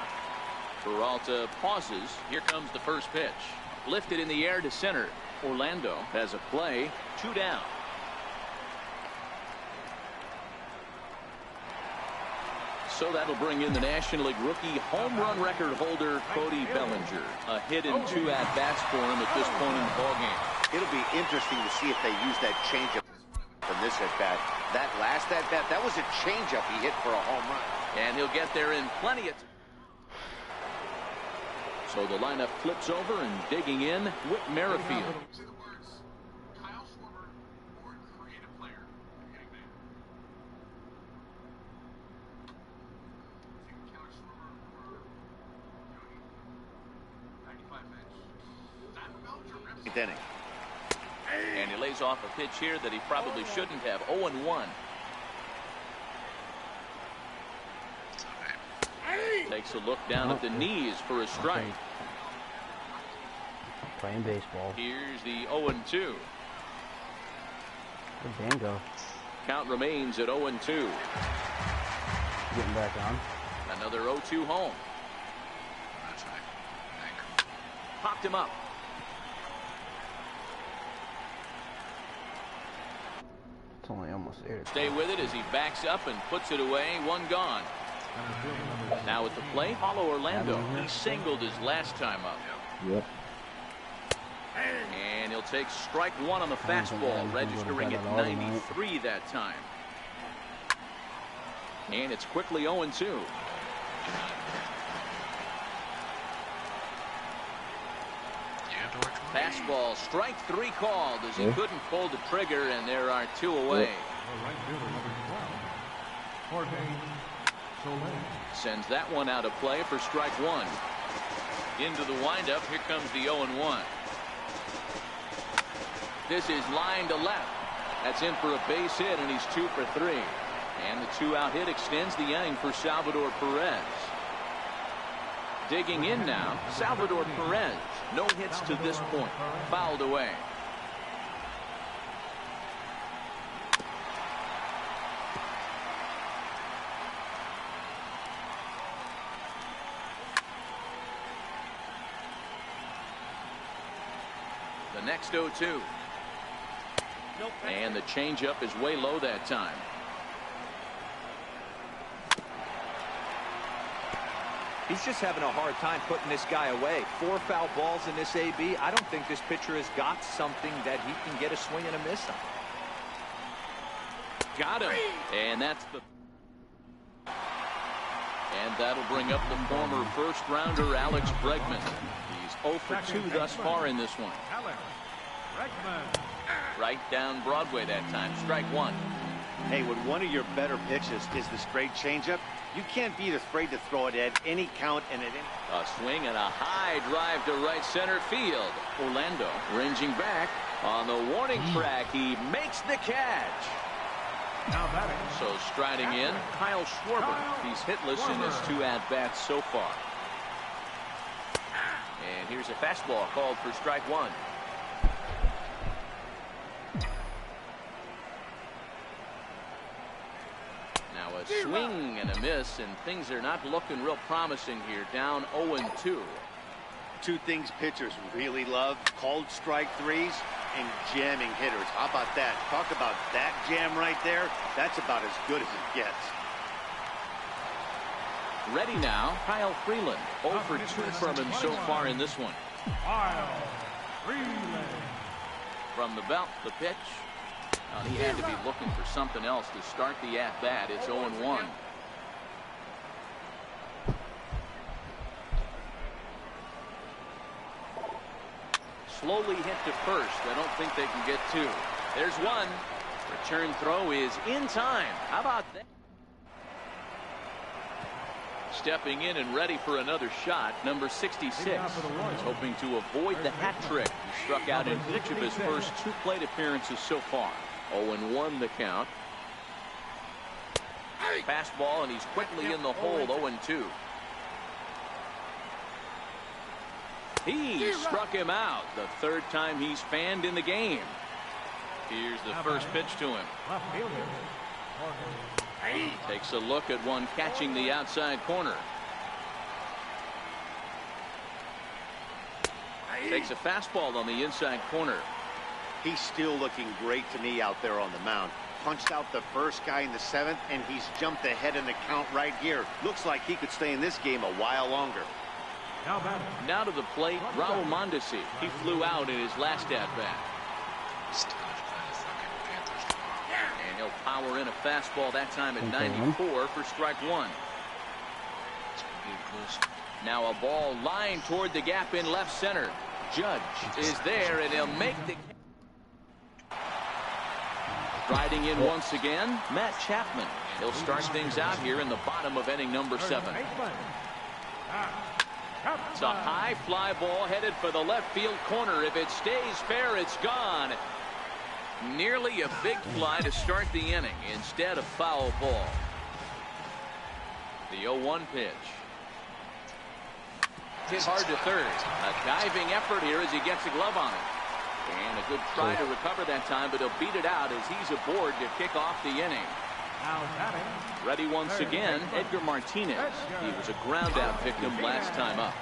S2: Peralta pauses. Here comes the first pitch. Lifted in the air to center. Orlando has a play. 2 down. So that'll bring in the National League rookie home run record holder Cody Bellinger. A hit in 2 at-bats for him at this point in the ballgame.
S5: It'll be interesting to see if they use that changeup from this at-bat. That last at-bat, that was a changeup he hit for a home run.
S2: And he'll get there in plenty of time. So the lineup flips over and digging in, Whit Merrifield.
S5: Inning.
S2: And he lays off a pitch here that he probably shouldn't have. 0-1. Takes a look down at the knees for a strike.
S1: Playing baseball.
S2: Here's the 0-2.
S1: Good bingo.
S2: Count remains at 0-2.
S1: Getting back on.
S2: Another 0-2 home. Popped him up.
S1: It's only almost there.
S2: Stay with it as he backs up and puts it away. 1 gone. Now at the plate, Paulo Orlando. He singled his last time up.
S1: Yep.
S2: And he'll take strike one on the fastball, registering at 93 that time. And it's quickly 0-2. Fastball, strike three called as he couldn't pull the trigger, and there are two away. Sends that one out of play for strike one. Into the windup, here comes the 0-1. This is line to left. That's in for a base hit, and he's 2 for 3. And the 2-out hit extends the inning for Salvador Perez. Digging in now, Salvador Perez. No hits to this point. Fouled away. The next 0-2. And the changeup is way low that time.
S3: He's just having a hard time putting this guy away. 4 foul balls in this AB. I don't think this pitcher has got something that he can get a swing and a miss on.
S2: Got him. And that's the... And that'll bring up the former first-rounder Alex Bregman. He's 0 for 2 thus far in this one.
S4: Alex Bregman.
S2: Right down Broadway that time. Strike one.
S5: Hey, when one of your better pitches is the straight changeup, you can't be afraid to throw it at any count and at any...
S2: A swing and a high drive to right center field. Orlando ranging back on the warning track. He makes the catch.
S4: Now batting.
S2: So striding in, Kyle Schwarber. He's hitless in his 2 at-bats so far. And here's a fastball called for strike one. Now a swing and a miss, and things are not looking real promising here. Down 0-2.
S5: 2 things pitchers really love: called strike threes and jamming hitters. How about that? Talk about that jam right there. That's about as good as it gets.
S2: Ready now, Kyle Freeland. 0 for 2 from him so far in this one.
S4: Kyle Freeland.
S2: From the belt, the pitch. He had to be looking for something else to start the at-bat. It's 0-1. Slowly hit to first. I don't think they can get 2. There's one. Return throw is in time. How about that? Stepping in and ready for another shot, number 66. He's hoping to avoid the hat trick. He struck out in each of his first 2 plate appearances so far. 0-1 the count. Fastball, and he's quickly in the hole. 0-2. He struck him out. The 3rd time he's fanned in the game. Here's the first pitch to him. Takes a look at one catching the outside corner. Takes a fastball on the inside corner.
S5: He's still looking great to me out there on the mound. Punched out the first guy in the 7th, and he's jumped ahead in the count right here. Looks like he could stay in this game a while longer.
S2: Now to the plate, Raul Mondesi. He flew out in his last at-bat. And he'll power in a fastball that time at 94 for strike one. Now a ball lined toward the gap in left center. Judge is there, and he'll make the... Riding in once again, Matt Chapman. He'll start things out here in the bottom of inning number 7. It's a high fly ball headed for the left field corner. If it stays fair, it's gone. Nearly a big fly to start the inning. Instead, a foul ball. The 0-1 pitch. Hit hard to third. A diving effort here as he gets a glove on it. And a good try to recover that time, but he'll beat it out as he's aboard to kick off the inning. Ready once again, Edgar Martinez. He was a ground-out victim last time up.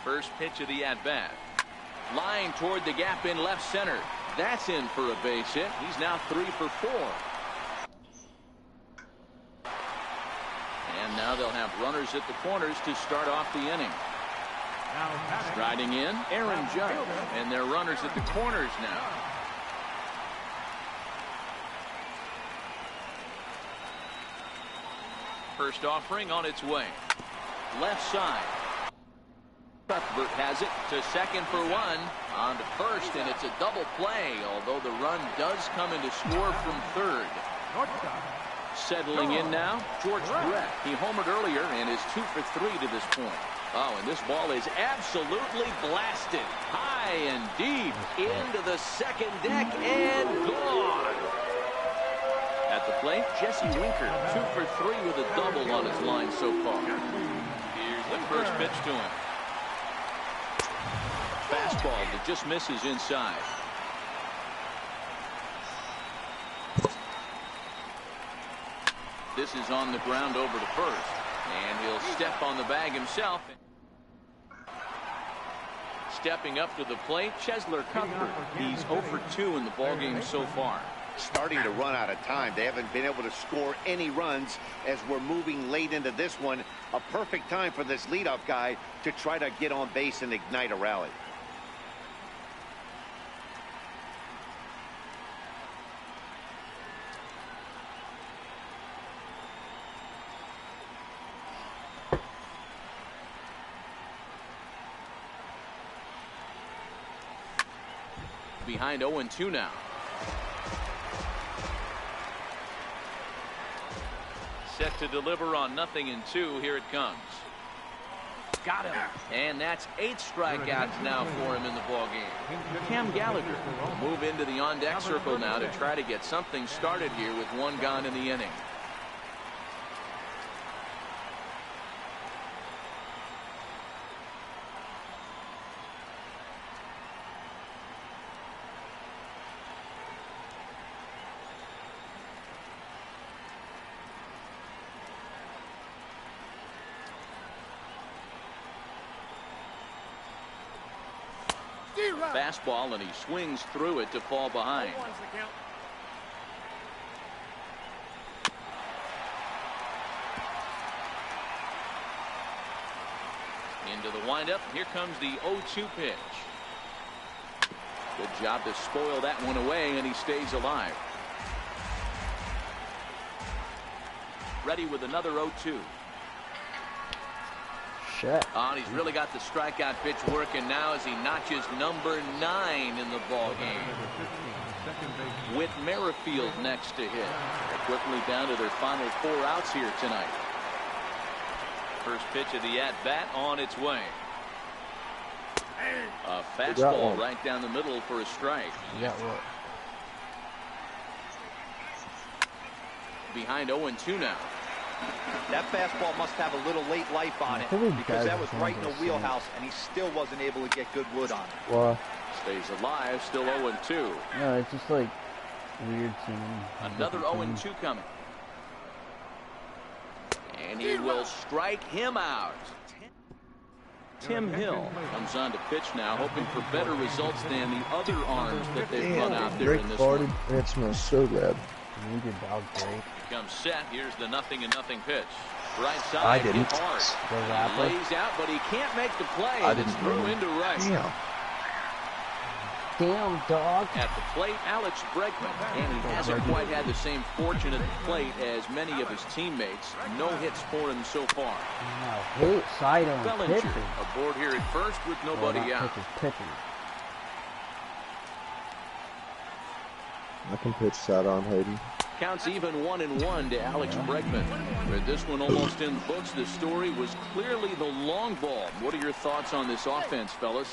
S2: First pitch of the at-bat. Line toward the gap in left center. That's in for a base hit. He's now 3 for 4. And now they'll have Runners at the corners to start off the inning. Striding in, Aaron Judge. And they're runners at the corners now. First offering on its way. Left side. Cuthbert has it to second for one. On to first, and it's a double play, although the run does come in to score from third. Settling in now, George Brett. He homered earlier and is 2 for 3 to this point. Oh, and this ball is absolutely blasted. High and deep into the second deck and gone. At the plate, Jesse Winker, 2 for 3 with a double on his line so far. Here's the first pitch to him. Fastball that just misses inside. This is on the ground over to first. And he'll step on the bag himself. Stepping up to the plate, Chesler Cuthbert. He's 0 for 2 in the ballgame so far.
S5: Starting to run out of time. They haven't been able to score any runs as we're moving late into this one. A perfect time for this leadoff guy to try to get on base and ignite a rally.
S2: Behind 0-2 now. Set to deliver on 0-2. Here it comes. Got him. And that's 8 strikeouts now for him in the ballgame. Cam Gallagher will move into the on-deck circle now to try to get something started here with 1 gone in the inning. Fastball, and he swings through it to fall behind. Into the windup. Here comes the 0-2 pitch. Good job to spoil that one away, and he stays alive. Ready with another 0-2.
S1: Oh,
S2: and he's really got the strikeout pitch working now as he notches number 9 in the ball game. With Merrifield next to hit. They're quickly down to their final 4 outs here tonight. First pitch of the at-bat on its way. A fastball right down the middle for a strike. Behind 0-2 now.
S3: That fastball must have a little late life on it because that was right in the wheelhouse, and he still wasn't able to get good wood on it.
S1: Well,
S2: stays alive, still 0-2.
S1: No, it's just like weird seeing
S2: another 0-2 coming. And he will strike him out. Tim Hill comes on to pitch now, hoping for better results than the other arms that they've run out there in this one.
S6: It smells so bad.
S1: Your dog great.
S2: Comes set. Here's the 0-0 pitch. Right side. Hit hard. Lays out, but he can't make the play. It's through into right.
S1: Damn, dog.
S2: At the plate, Alex Bregman. And he hasn't quite had the same fortune at the plate as many of his teammates. No hits for him so far.
S1: Hit side on
S2: Bellinger aboard here at first with nobody out.
S6: I can pitch side on Hayden.
S2: Counts even 1-1 to Alex Bregman. With this one almost in the books, the story was clearly the long ball. What are your thoughts on this offense, fellas?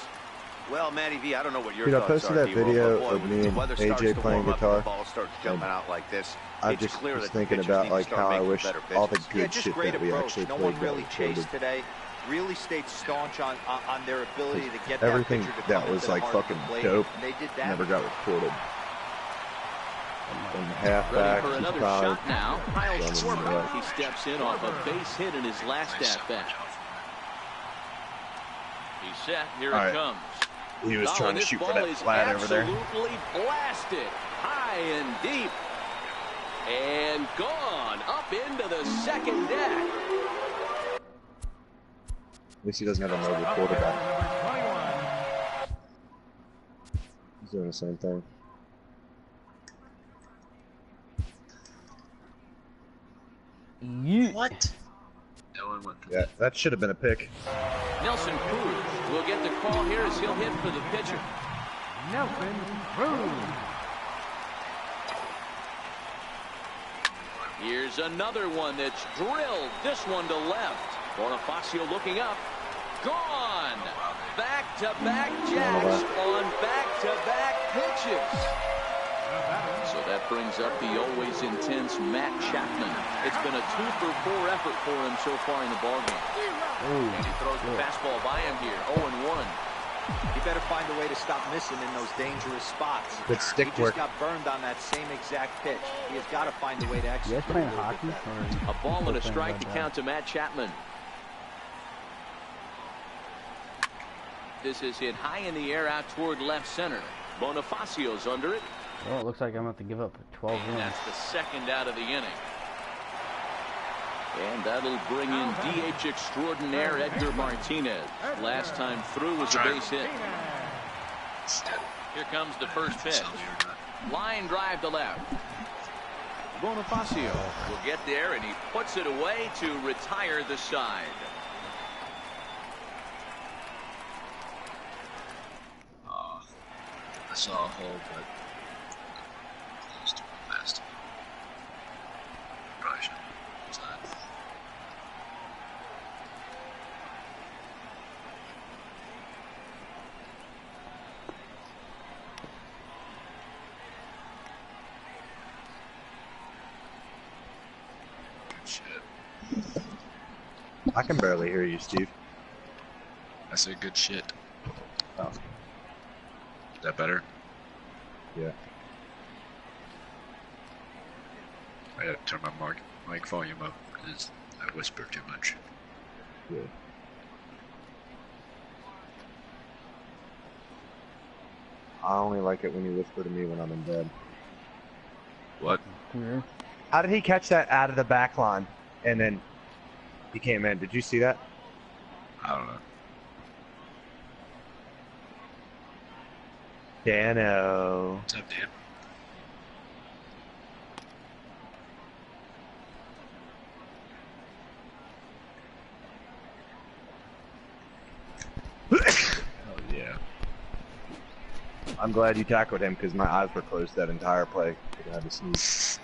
S5: Well, Matty V, I don't know what your
S6: thoughts are.
S5: I posted
S6: that video of me and AJ playing guitar.
S5: The ball starts jumping out like this.
S6: I just was thinking about like how I wish all the good shit that we actually played.
S3: No one really chased today. Really stayed staunch on their ability to get
S6: everything that was like fucking dope.
S3: They did that.
S6: Never got recorded. And
S2: ready for another shot now. Kyle Schwarber. He steps in off a base hit in his last at-bat. He's set. Here it comes.
S6: He was trying to shoot for that flat over there.
S2: Absolutely blasted. High and deep. And gone up into the second deck.
S6: At least he doesn't have a mobile quarterback. He's doing the same thing.
S1: What?
S6: Yeah, that should have been a pick.
S2: Nelson Cruz will get the call here as he'll hit for the pitcher.
S4: Nelson Cruz.
S2: Here's another one that's drilled. This one to left. Bonifacio looking up. Gone. Back-to-back jacks on back-to-back pitches. So that brings up the always intense Matt Chapman. It's been a 2-for-4 effort for him so far in the ballgame. And he throws the fastball by him here, 0-1.
S3: He better find a way to stop missing in those dangerous spots.
S6: Good stick
S3: he
S6: work.
S3: just got burned on that same exact pitch. He has got to find a way to
S1: You
S3: execute.
S1: guys playing hockey?
S2: A ball and a strike to count to Matt Chapman. This is hit high in the air out toward left center. Bonifacio's under it.
S1: Well, it looks like I'm about to give up 12
S2: And
S1: runs.
S2: that's the second out of the inning. And that'll bring in DH extraordinaire Edgar Martinez. Last time through was a base hit. Here comes the first pitch. Line drive to left. Bonifacio will get there, and he puts it away to retire the side.
S7: I saw a hole, but close to my best. Probably should have used that. Good shit.
S6: I can barely hear you, Steve.
S7: I said good shit.
S6: Oh.
S7: Is that better?
S6: Yeah.
S7: I gotta turn my mic volume up because I whisper too much.
S6: Yeah. I only like it when you whisper to me when I'm in bed.
S7: What?
S1: Weird.
S8: How did he catch that out of the back line? And then he came in. Did you see that?
S7: I don't know.
S8: Dano.
S7: What's up, Dan? Oh, yeah.
S6: I'm glad you tackled him because my eyes were closed that entire play. I had to sneeze.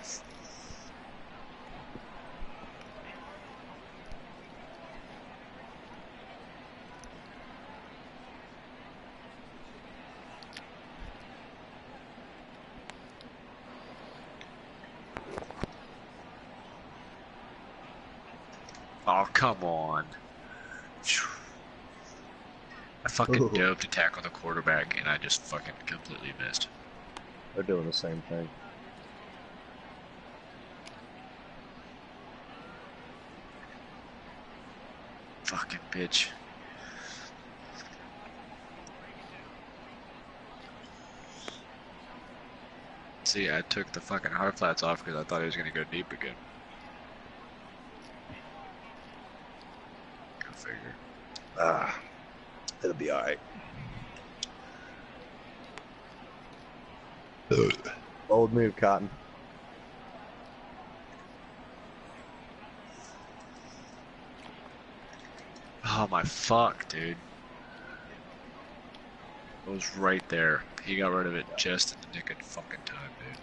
S7: Oh, come on. I fucking
S6: Ooh.
S7: dove to tackle the quarterback and I just fucking completely missed.
S6: They're doing the same thing.
S7: Fucking bitch. See, I took the fucking hard flats off because I thought he was gonna go deep again. Go figure.
S6: It'll be alright. Old move, Cotton.
S7: Oh my fuck, dude. It was right there. He got rid of it just in the nick of fucking time, dude.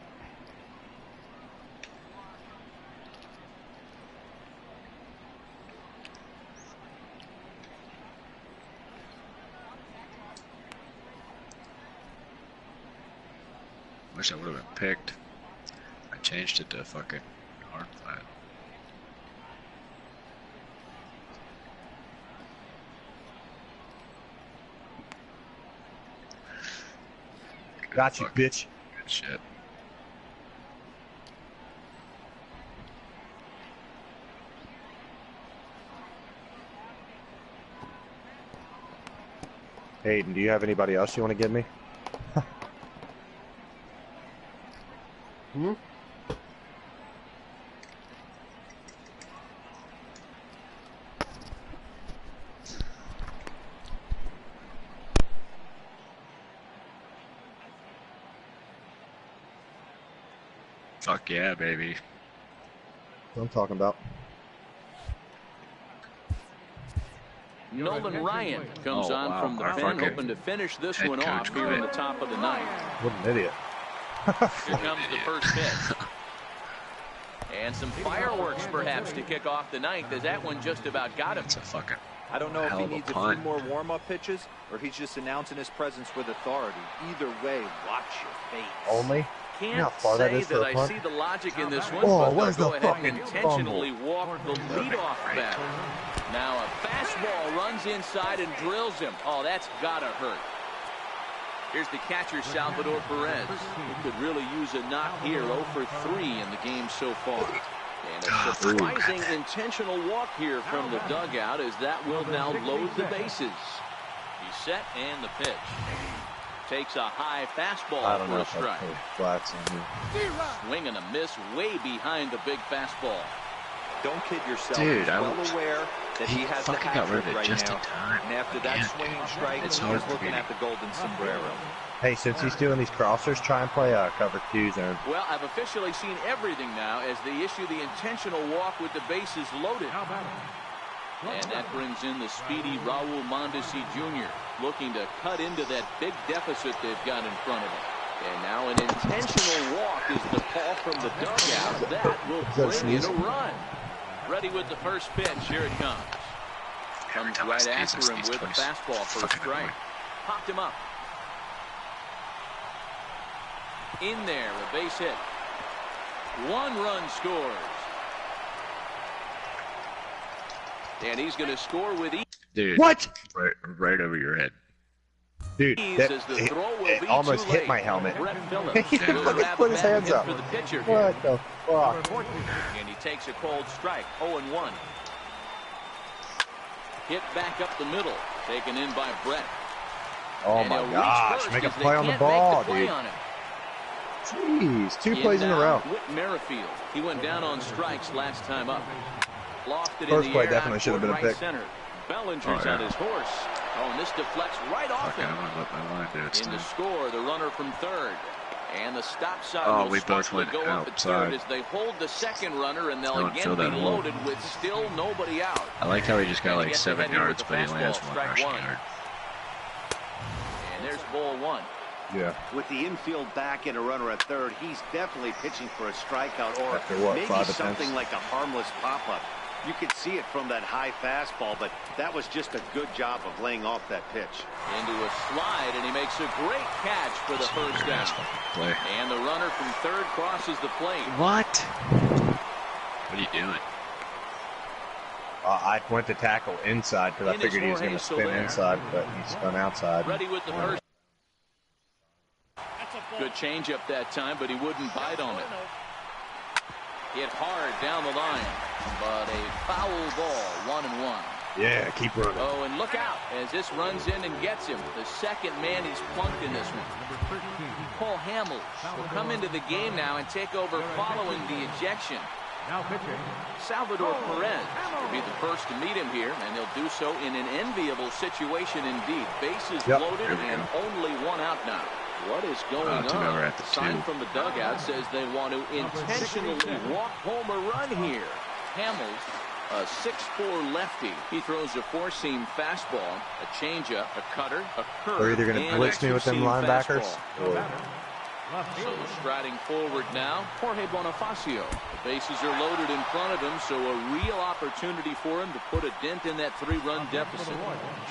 S7: Wish I would have been picked. I changed it to fucking hard flat.
S8: Got you, bitch.
S7: Good shit.
S6: Hayden, do you have anybody else you want to give me?
S1: Hmm?
S7: Fuck yeah, baby.
S8: That's what I'm talking about.
S2: Nolan Ryan comes on from the pen, hoping to finish this one off here in the top of the ninth.
S8: What an idiot.
S2: Here comes the first pitch. And some fireworks perhaps to kick off the ninth, as that one just about got him.
S7: It's a fucking
S3: I don't know if
S7: hell
S3: he
S7: of a
S3: needs a
S7: punt.
S3: few more warm-up pitches or he's just announcing his presence with authority. Either way, watch your face.
S8: Only? You know how
S2: Can't
S8: far that
S2: say
S8: is for
S2: that
S8: a
S2: I
S8: punt?
S2: see the logic in this one,
S8: Oh,
S2: but
S8: where's
S2: they'll
S8: the
S2: go ahead and
S8: fucking
S2: intentionally walk the leadoff batter. Now a fastball runs inside and drills him. Oh, that's gotta hurt. Here's the catcher, Salvador Perez. He could really use a knock here. 0 for 3 in the game so far. And a surprising intentional walk here from the dugout, as that will now load the bases. He's set, and the pitch. Takes a high fastball
S8: I don't
S2: for
S8: know
S2: a
S8: if I
S2: strike.
S8: put flats in here.
S2: Swing and a miss way behind the big fastball.
S3: Don't kid yourself.
S7: Dude,
S3: He's well aware that he has the
S7: fucking got rid
S3: hat
S7: of it
S3: right
S7: just
S3: now.
S7: in time.
S3: And after that
S7: Yeah.
S3: swinging strike,
S7: It's
S3: he's
S7: hard to
S3: looking
S7: beat.
S3: at the golden sombrero.
S8: Hey, since he's doing these crossers, try and play cover 2 zone.
S2: Well, I've officially seen everything now as they issue the intentional walk with the bases loaded. And that brings in the speedy Raul Mondesi Jr. looking to cut into that big deficit they've got in front of them. And now an intentional walk is the call from the dugout. That will bring in a run. Ready with the first pitch. Here it comes. Comes right after him with a fastball for a strike. Popped him up. In there, a base hit. 1 run scores. And he's going to score with ease.
S7: Dude.
S8: What?
S7: Right over your head.
S8: Dude, that,
S2: As the throw will
S8: it
S2: be
S8: almost
S2: too
S8: hit
S2: late.
S8: my helmet.
S2: Brett Phillips
S8: He
S2: will grab
S8: put
S2: a
S8: his
S2: bad
S8: hands
S2: hit
S8: up.
S2: for the pitcher here.
S8: What the fuck?
S2: And he takes a cold strike. 0-1. Hit back up the middle. Taken in by Brett.
S8: Oh
S2: And
S8: my
S2: he'll reach
S8: gosh,
S2: first
S8: make a
S2: as they
S8: play on the
S2: can't
S8: ball,
S2: make the play
S8: dude.
S2: on him.
S8: Jeez, 2 plays in a row.
S2: Whit Merrifield. He went down on strikes last time up. Lofted
S8: First
S2: in the
S8: play
S2: air
S8: definitely
S2: out
S8: should have
S2: toward
S8: been a
S2: right
S8: pick.
S2: Center. Bellinger's
S7: Oh, yeah.
S2: on his horse. Oh, and this deflects right off
S7: Fucking,
S2: him.
S7: I'm gonna let my line do its
S2: In the
S7: thing.
S2: score, the runner from third. And the stop sign
S7: Oh,
S2: will
S7: we both
S2: smartly
S7: went
S2: go up at
S7: outside.
S2: third as they hold the second runner, and they'll
S7: Don't
S2: again
S7: fill
S2: be
S7: that hole.
S2: loaded with still nobody out.
S7: I like how he just got
S2: And he
S7: like
S2: gets
S7: 7
S2: ahead here
S7: yards,
S2: with the
S7: but he lands
S2: fastball,
S7: 1
S2: strike
S7: rushing
S2: one.
S7: yard.
S2: And there's ball 1.
S8: Yeah.
S5: With the infield back and a runner at third, he's definitely pitching for a strikeout or
S8: After what,
S5: maybe
S8: 5
S5: something
S8: attempts?
S5: like a harmless pop-up. You could see it from that high fastball, but that was just a good job of laying off that pitch.
S2: Into a slide, and he makes a great catch for the first down.
S7: Play.
S2: And the runner from third crosses the plate.
S7: What? What are you doing?
S8: I went to tackle inside because I
S2: In is
S8: figured he was going
S2: Jorge
S8: to spin
S2: Soler.
S8: inside, but he spun outside.
S2: Ready with the first. Good changeup that time, but he wouldn't bite on it. Hit hard down the line, but a foul ball, 1-1.
S8: Yeah, keep running.
S2: Oh, and look out as this runs in and gets him. The second man he's plunked in this one. Paul Hamels will come into the game now and take over following the ejection.
S4: Now pitching.
S2: Salvador Perez will be the first to meet him here, and he'll do so in an enviable situation indeed. Bases
S8: Yep.
S2: loaded
S7: Here we
S2: and
S7: go.
S2: only 1 out now. What is going
S7: Took over
S2: on?
S7: at the
S2: Sign
S7: 2.
S2: from the dugout says they want to intentionally walk home a run here. Hamels, a 6'4" lefty. He throws a 4-seam fastball, a changeup, a cutter, a curve.
S8: They're either going to
S2: and
S8: blitz
S2: a
S8: me with them
S2: 2-seam
S8: linebackers,
S2: fastball.
S8: or
S2: So striding forward now, Jorge Bonifacio. The bases are loaded in front of him, so a real opportunity for him to put a dent in that 3-run deficit.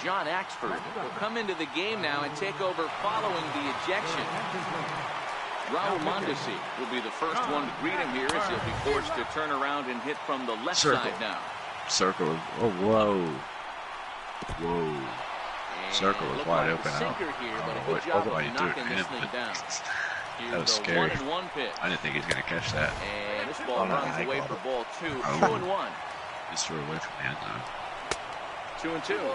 S2: John Axford will come into the game now and take over following the ejection. Raul Mondesi will be the first one to greet him here as he'll be forced to turn around and hit from the left
S7: Circle.
S2: side now.
S7: Circle. Oh, whoa. Whoa.
S2: And
S7: Circle was
S2: looked
S7: wide
S2: like
S7: open.
S2: a sinker here, but a
S7: Oh,
S2: good
S7: what-
S2: job
S7: why
S2: of
S7: you do it
S2: knocking
S7: to
S2: this
S7: him?
S2: thing down.
S7: That
S2: Here's
S7: was
S2: the
S7: scary.
S2: 1-1 pitch.
S7: I didn't think he was going to catch that.
S2: And this ball
S8: Oh, no,
S2: runs
S8: I
S2: away
S8: caught
S2: for
S8: it.
S2: ball 2.
S7: Oh.
S2: 2-1.
S7: Just threw away from the end zone.
S2: 2-2.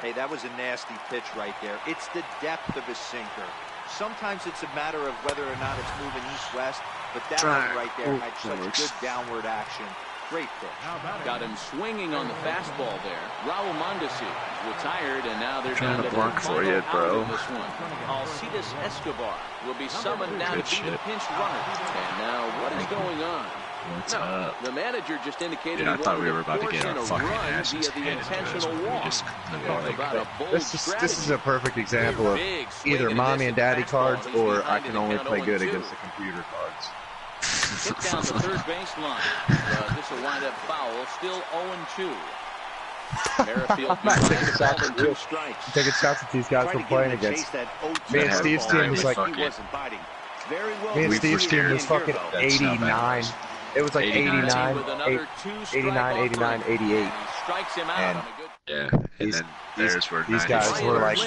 S3: Hey, that was a nasty pitch right there. It's the depth of his sinker. Sometimes it's a matter of whether or not it's moving east-west, but that one right there had such good downward action. Great pitch.
S2: Got him swinging on the fastball there. Raul Mondesi retired, and now they're down to the
S7: block for
S2: final
S7: you,
S2: out
S7: bro.
S2: in this one. Alcides Escobar will be summoned down to be the pinch runner. And now, what is going on?
S7: What's
S2: No,
S7: up?
S2: the manager just indicated
S7: Dude, I
S2: he
S7: thought
S2: wanted
S7: we were about to
S2: force
S7: get
S2: in
S7: our
S2: a
S7: fucking
S2: run
S7: asses
S2: via the
S7: handed to us.
S2: intentional
S7: We
S2: walk.
S7: just
S2: Talk about a bold
S8: This is a perfect example of
S2: Big swing
S8: either
S2: and a
S8: mommy and daddy
S2: missing fastball,
S8: cards
S2: and he's
S8: or I
S2: behind
S8: can
S2: in the
S8: only
S2: count
S8: play good
S2: 0-2.
S8: against the computer cards.
S2: Hit down the third baseline. This will wind up foul. Still 0-2. Merrifield behind the ball in 2 strikes.
S8: I'm taking shots at these guys
S5: Tried
S8: from
S5: to give
S8: playing
S5: him a
S8: against.
S5: chase that 0-2
S8: Me and Steve's team was like,
S5: he wasn't biting. Very well
S8: me and
S5: played
S8: Steve's team
S5: in
S8: was
S5: here,
S8: fucking
S5: though.
S7: That's not bad.
S8: 89. It was like
S7: 89.
S8: 89,
S2: With another 2 strike
S8: 89, 89, 88.
S2: He strikes him out
S8: And
S2: on a good.
S7: Yeah, and
S8: These-
S7: then theirs were
S8: These guys
S7: 94.
S8: were like,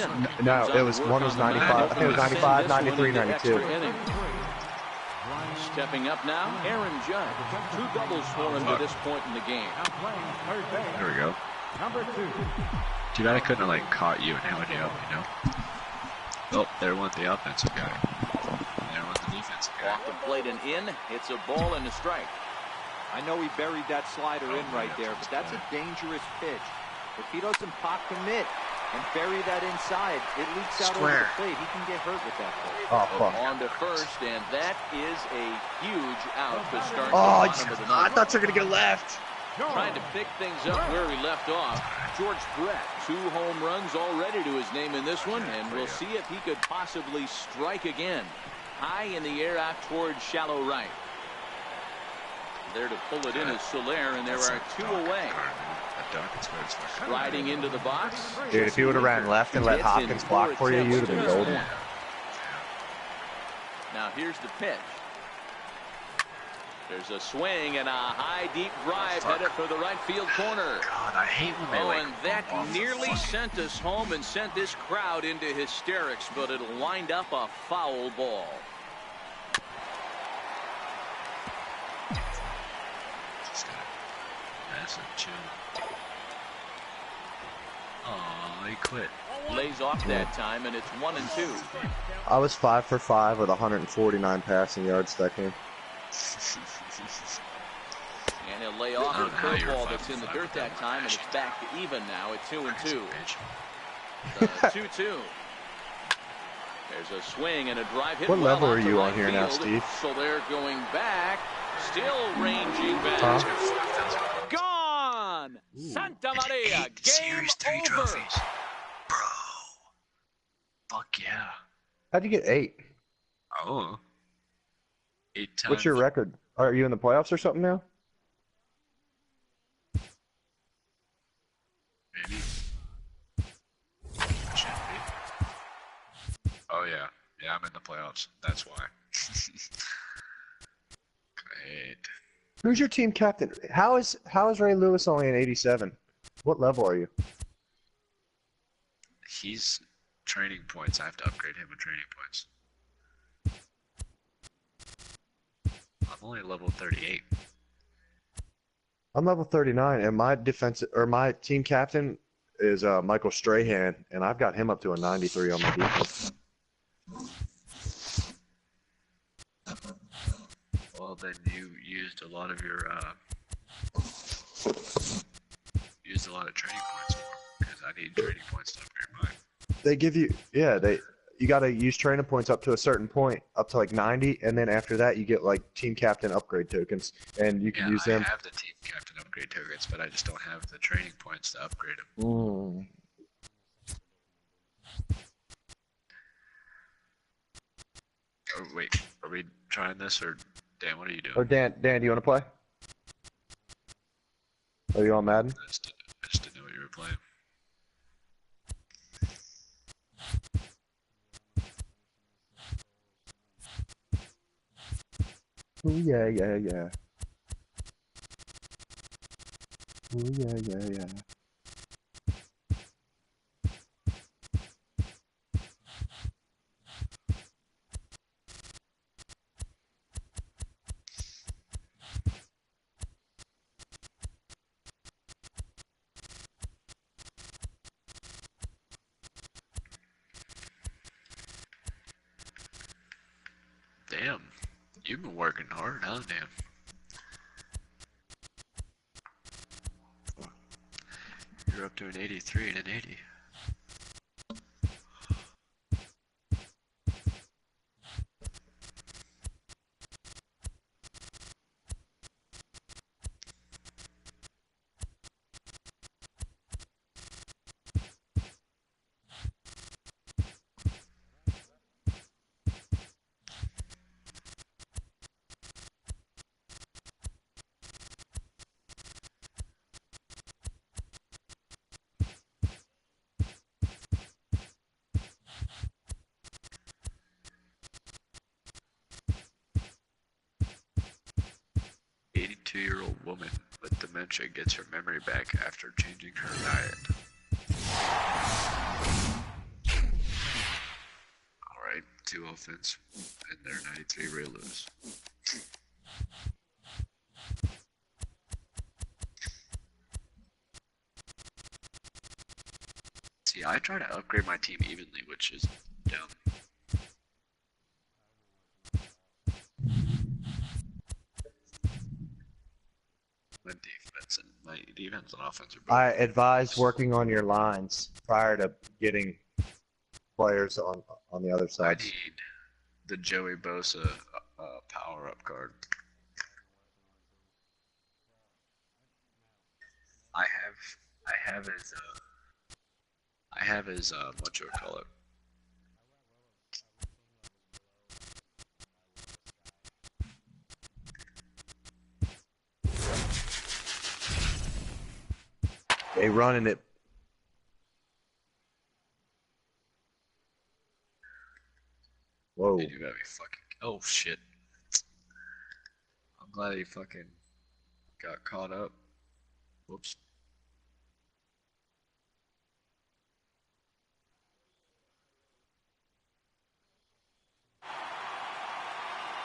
S8: no, it was one was 95. I think it was 95, 93, 92.
S2: Stepping up now, Aaron Judge. 2 doubles for him to this point in the game.
S7: There we go.
S4: Number 2.
S7: Too bad I couldn't have like caught you and held you up, you know? Oh, there went the offensive guy. There went the defensive guy.
S2: Off the plate and in. It's a ball and a strike.
S3: I know he buried that slider in right there, but that's a dangerous pitch. If he doesn't pop commit and bury that inside, it leaks out over the plate. He can get hurt with that pitch.
S8: Oh, fuck.
S2: On to first, and that is a huge out to start the
S8: Oh,
S2: bottom of the
S8: I
S2: ninth.
S8: thought you were going to get left.
S2: Trying to pick things up where he left off. George Brett, 2 home runs already to his name in this one, and we'll see if he could possibly strike again. High in the air out towards shallow right. There to pull it in is Soler, and there are 2 away. Riding into the box.
S8: Dude, if you would have ran left and let Hopkins block for you, you would have been golden.
S2: Now here's the pitch. There's a swing and a high deep drive headed for the right field corner.
S7: God, I hate when they
S2: And that nearly sent us home and sent this crowd into hysterics, but it'll wind up a foul ball.
S7: That's a chill. Oh, he quit.
S2: Lays off that time, and it's 1-2.
S8: I was 5 for 5 with 149 passing yards that game.
S2: And he'll lay off the
S7: I don't know how you were
S2: curveball
S7: 5
S2: that's
S7: for
S2: in the
S7: 5
S2: dirt
S7: with
S2: that
S7: that
S2: time, and
S7: much.
S2: it's back to even now at 2-2.
S7: Bitch.
S2: 2-2. There's a swing and a drive hit.
S8: What
S2: well
S8: level
S2: out
S8: are
S2: to
S8: you
S2: right
S8: on here now,
S2: field.
S8: Steve?
S2: So they're going back, still ranging back.
S8: Huh?
S2: Gone! Santa Maria, game
S7: Series 3
S2: over.
S7: trophies. Bro. Fuck yeah.
S8: How'd you get 8?
S7: Oh. 8 times.
S8: What's your record? Are you in the playoffs or something now?
S7: Maybe. Should be. Oh yeah. Yeah, I'm in the playoffs. That's why. Great.
S8: Who's your team captain? How is Ray Lewis only an 87? What level are you?
S7: He's training points. I have to upgrade him with training points. I'm only level 38.
S8: I'm level 39, and my team captain is Michael Strahan, and I've got him up to a 93 on my defense.
S7: Well, then you used a lot of your training points for him, because I need training points to upgrade mine.
S8: They give you, you got to use training points up to a certain point, up to like 90, and then after that you get like team captain upgrade tokens, and you can use them.
S7: I have the team captain upgrade tokens, but I just don't have the training points to upgrade them.
S8: Mm.
S7: Oh, wait, are we trying this, or Dan, what are you doing?
S8: Or Dan, do you want to play? Are you on Madden?
S7: I just didn't know what you were playing.
S8: Ooh, yeah. Ooh, yeah.
S7: Damn, you've been working hard, huh, Dan? You're up to an 83 and an 80. Year-old woman with dementia gets her memory back after changing her diet. Alright, 2 offense, and they're 93 real lose. See, I try to upgrade my team evenly, which is dumb. My defense and offense are both.
S8: I advise working on your lines prior to getting players on the other side.
S7: I need the Joey Bosa power-up card. I have his what you would call it.
S8: They running it. Whoa.
S7: Dude, you gotta be fucking. Oh shit. I'm glad he fucking got caught up. Whoops.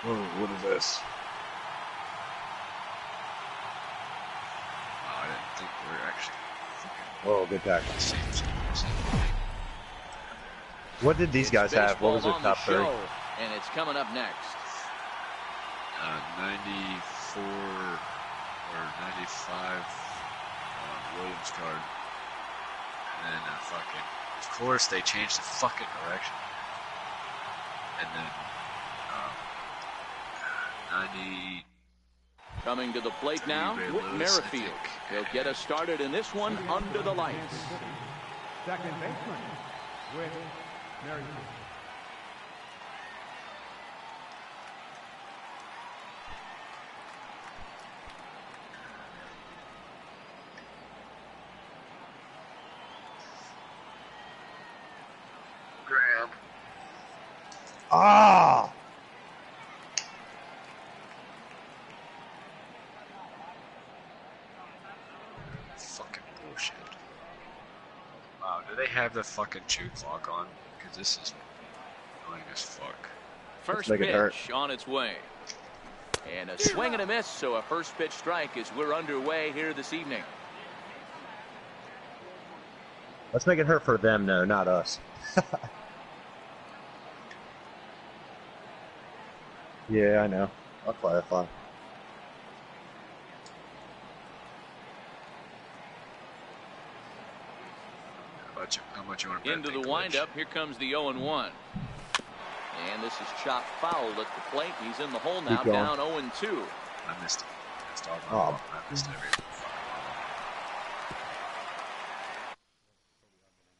S8: Whoa, what is this?
S7: Oh, I didn't think we were actually.
S8: Whoa, good tackle. What did these guys have? What was their top 3?
S2: And it's coming up next.
S7: 94 or 95 Williams card. And then fucking, of course they changed the fucking direction. And then 90.
S2: Coming to the plate now, Whit Merrifield. He'll get us started in this one under the lights.
S4: Second baseman, Whit Merrifield.
S7: Graham.
S8: Ah!
S7: Fucking bullshit. Wow, do they have the fucking chew clock on? Because this is annoying as fuck.
S2: First
S8: make it hurt.
S2: pitch on its way. And a swing and a miss, so a first pitch strike as we're underway here this evening.
S8: Let's make it hurt for them, though, not us. Yeah, I know. I'll clarify.
S7: How much you want to bet?
S2: Into the windup, here comes the 0-1. And this is chopped foul at the plate. He's in the hole now, down 0-2.
S7: I missed it. I missed everything.